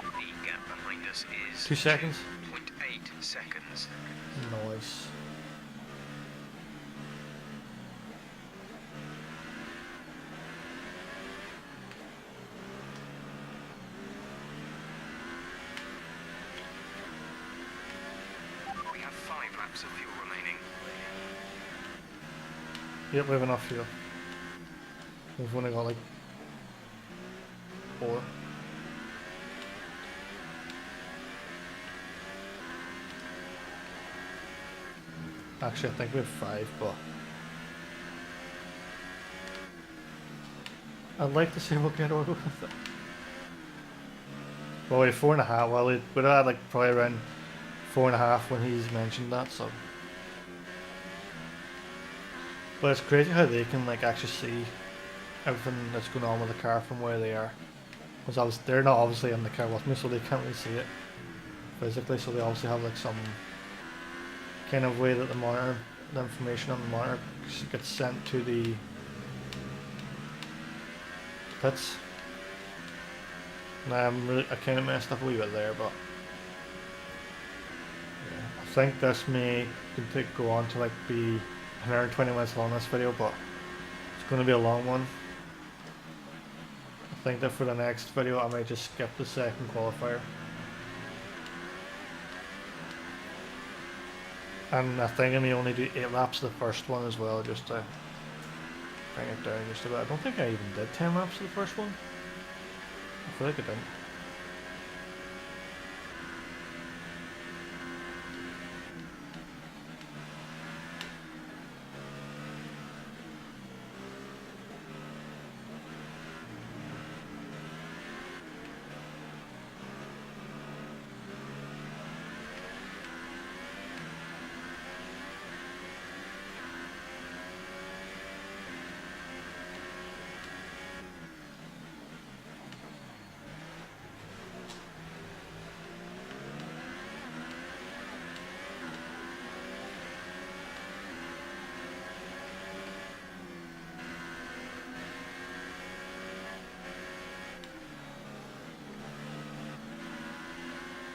The gap behind us is 2 seconds. 2.8 seconds. Nice. We have 5 laps of fuel remaining. Yep, we have enough fuel. We've only got like 4. Actually, I think we have 5, but I'd like to see what get over with it. Well, we have 4.5. Well, we'd have had like probably around 4.5 when he's mentioned that. So, but it's crazy how they can like actually see everything that's going on with the car from where they are. Because they're not obviously in the car with me, so they can't really see it physically. So they obviously have like some kind of way that the information on the monitor gets sent to the pits. Now I kind of messed up a wee bit there, but yeah, I think this may go on to like be an hour and 20 minutes long, this video, but it's going to be a long one. I think that for the next video I might just skip the second qualifier. And I think I may only do 8 laps of the first one as well, just to bring it down just a bit. I don't think I even did 10 laps of the first one. I feel like I didn't.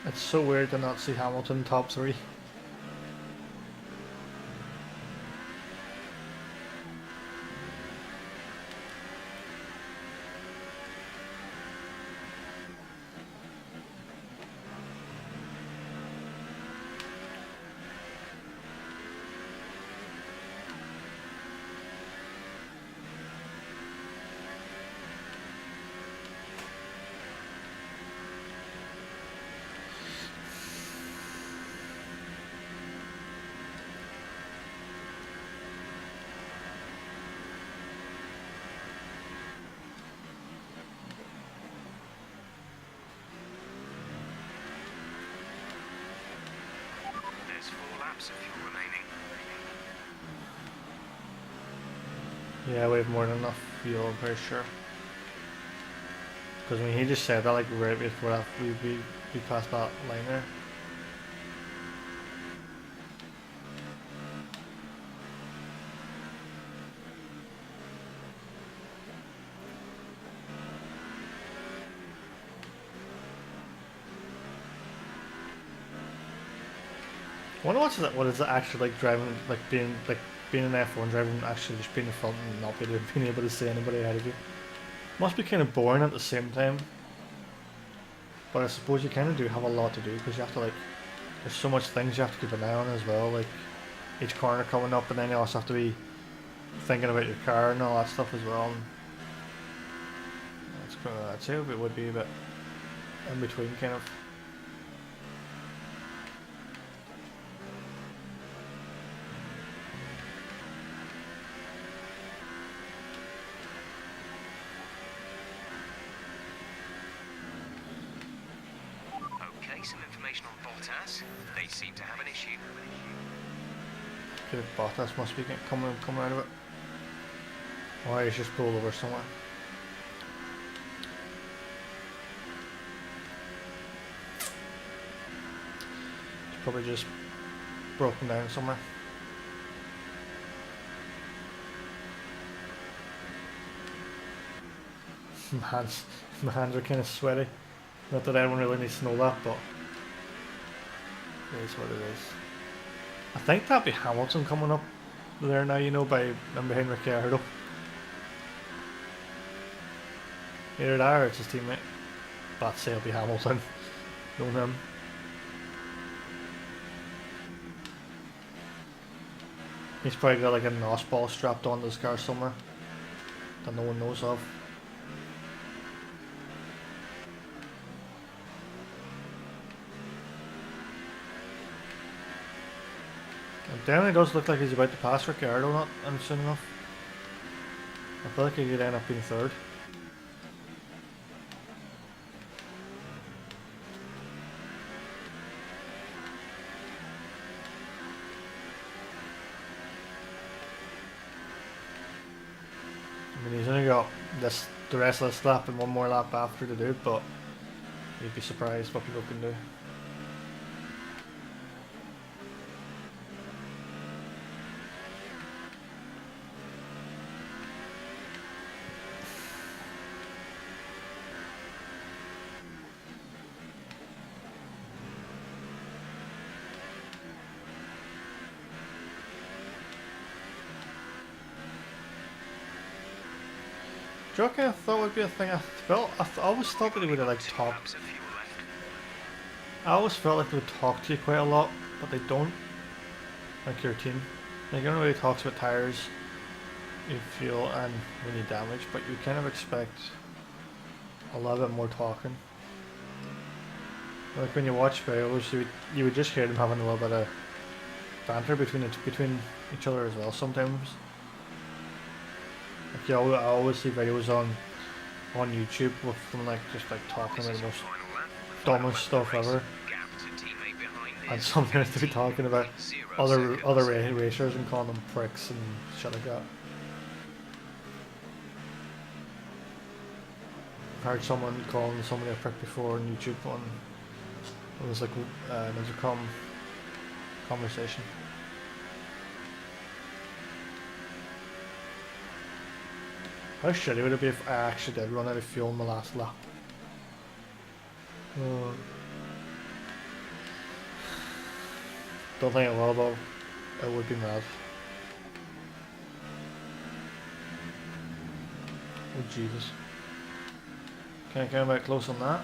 It's so weird to not see Hamilton top 3. There's 4 laps of fuel remaining. Yeah, we have more than enough fuel, I'm pretty sure. Because I mean, he just said that like right before that we passed that line there. I wonder what is it actually like driving, like being an F1 driver and actually just being in front and not being able to see anybody ahead of you. Must be kind of boring at the same time. But I suppose you kind of do have a lot to do because you have to like, there's so much things you have to keep an eye on as well, like each corner coming up, and then you also have to be thinking about your car and all that stuff as well. And I'd say it would be a bit in between kind of. Some information on Bottas. They seem to have an issue. Okay, Bottas must be coming out of it. Or he's just pulled over somewhere. He's probably just broken down somewhere. My hands are kind of sweaty. Not that anyone really needs to know that, but it is what it is. I think that'd be Hamilton coming up there now, you know, behind Ricciardo. Either that or it's his teammate. But I'd say it'll be Hamilton. Know him. He's probably got like a NOS ball strapped onto his car somewhere that no one knows of. definitely does look like he's about to pass Ricciardo, not and soon enough. I feel like he could end up being third. I mean, he's only got the rest of this lap and one more lap after to do it, but you'd be surprised what people can do. Joker, I thought would be a thing. I always thought that they would have like talked. I always felt like they would talk to you quite a lot, but they don't. Like your team, like everyone really talks about tires, you fuel, and when you damage, but you kind of expect a lot bit more talking. Like when you watch videos, you would just hear them having a little bit of banter between each other as well sometimes. Like I always see videos on YouTube with them like just like talking about the most dumbest stuff ever, and sometimes they be talking about other racers and calling them pricks and shit like that. I've heard someone calling somebody a prick before on YouTube it was like an intercom conversation. How shitty would it be if I actually did run out of fuel in the last lap? Don't think it will, but it would be mad. Oh Jesus. Can't get about close on that.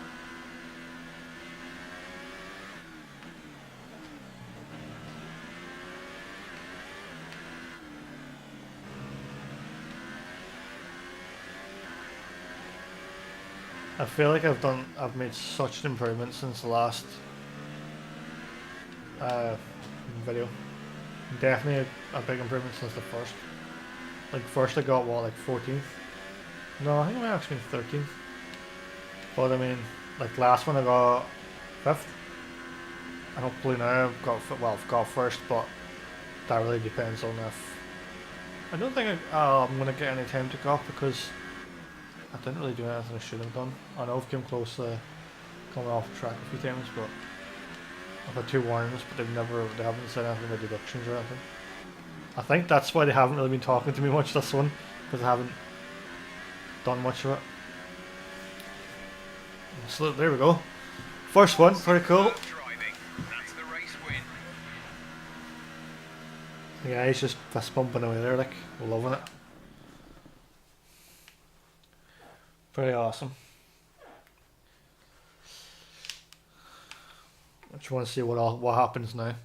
I feel like I've made such an improvement since the last video. Definitely a big improvement since the first. Like first I got what, like 14th? No, I think I might actually been 13th. But I mean, like last one I got 5th. And hopefully now I've got first, but that really depends on if... I don't think I'm going to get any time to go off because I didn't really do anything I should have done. I know I've come close to coming off the track a few times, but I've had 2 warnings, but they haven't said anything about deductions or anything. I think that's why they haven't really been talking to me much this one, because I haven't done much of it. So there we go. First one, pretty cool. Yeah, he's just fist pumping away there, like, loving it. Pretty awesome. I just want to see what happens now.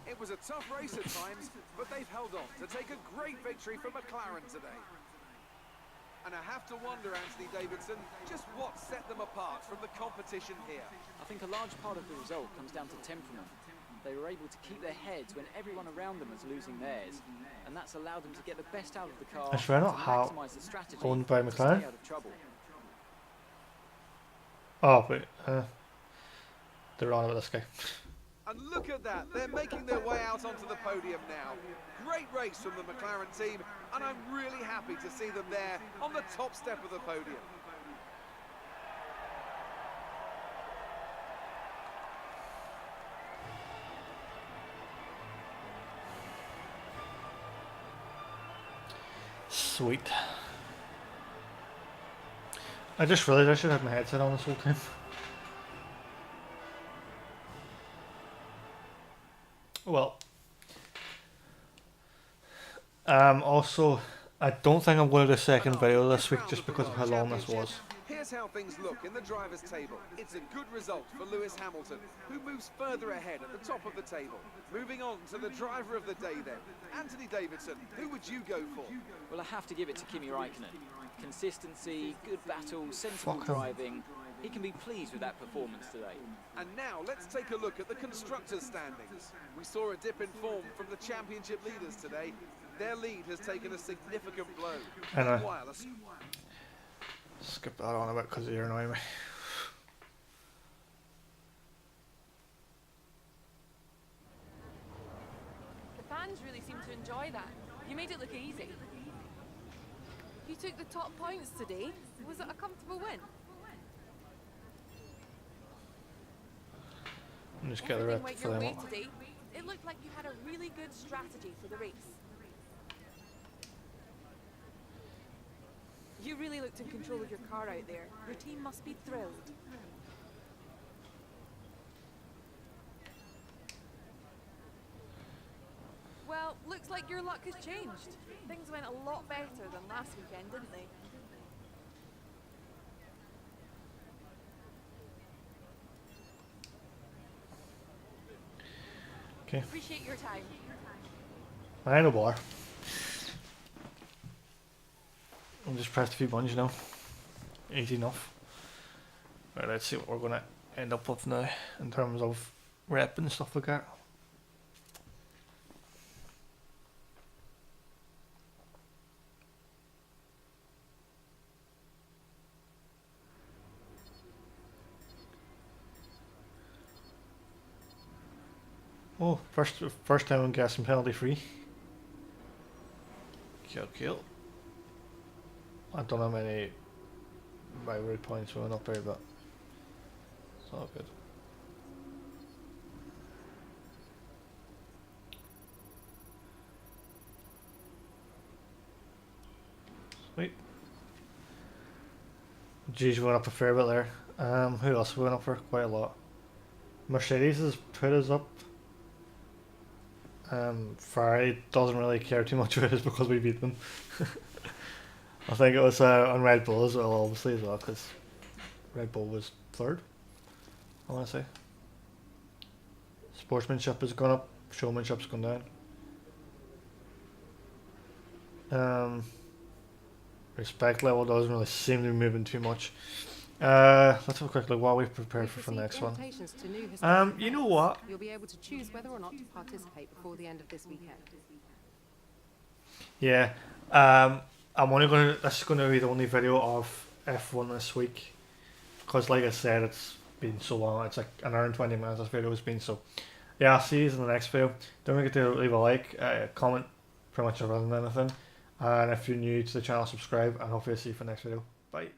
It was a tough race at times, but they've held on to take a great victory for McLaren today. And I have to wonder, Anthony Davidson, just what set them apart from the competition here. I think a large part of the result comes down to temperament. They were able to keep their heads when everyone around them was losing theirs, and that's allowed them to get the best out of the car. I swear not how owned by McLaren. Oh wait, they're on about this guy. And look at that, they're making their way out onto the podium now. Great race from the McLaren team, and I'm really happy to see them there on the top step of the podium. Sweet. I just realized I should have my headset on this whole time. Well, also, I don't think I'm going to do a second video this week just because of how long this was. Here's how things look in the drivers' table. It's a good result for Lewis Hamilton, who moves further ahead at the top of the table. Moving on to the driver of the day then. Anthony Davidson, who would you go for? Well, I have to give it to Kimi Raikkonen. Consistency, good battle, sensible driving. He can be pleased with that performance today. And now let's take a look at the constructors' standings. We saw a dip in form from the championship leaders today. Their lead has taken a significant blow. Meanwhile, skip that on a bit because you're annoying me. The fans really seem to enjoy that. You made it look easy. You took the top points today. Was it a comfortable win? Just get the Everything rep went for your them way up. today. It looked like you had a really good strategy for the race. You really looked in control of your car out there. Your team must be thrilled. Well, looks like your luck has changed. Things went a lot better than last weekend, didn't they? Okay. Appreciate your time. I know bar. I'll just press a few buttons, you know. Easy enough. Right, let's see what we're gonna end up with now in terms of rep and stuff like that. Oh, first time I'm guessing penalty free. Cool. I don't know how many rivalry points we went up here, but it's all good. Sweet. Geez, we went up a fair bit there. Who else we went up for? Quite a lot. Mercedes has put us up. Ferrari doesn't really care too much about us because we beat them. I think it was on Red Bull as well, obviously, as well, because Red Bull was third, I want to say. Sportsmanship has gone up, showmanship's gone down. Respect level doesn't really seem to be moving too much. Let's have a quick look while we've prepared for the next one. You know what? You'll be able to choose whether or not to participate before the end of this weekend. Yeah. This is gonna be the only video of F1 this week, because like I said, it's been so long. It's like an hour and 20 minutes this video has been. So yeah, I'll see you in the next video. Don't forget to leave a like, comment, pretty much around anything, and if you're new to the channel, subscribe, and hopefully I'll see you for the next video. Bye.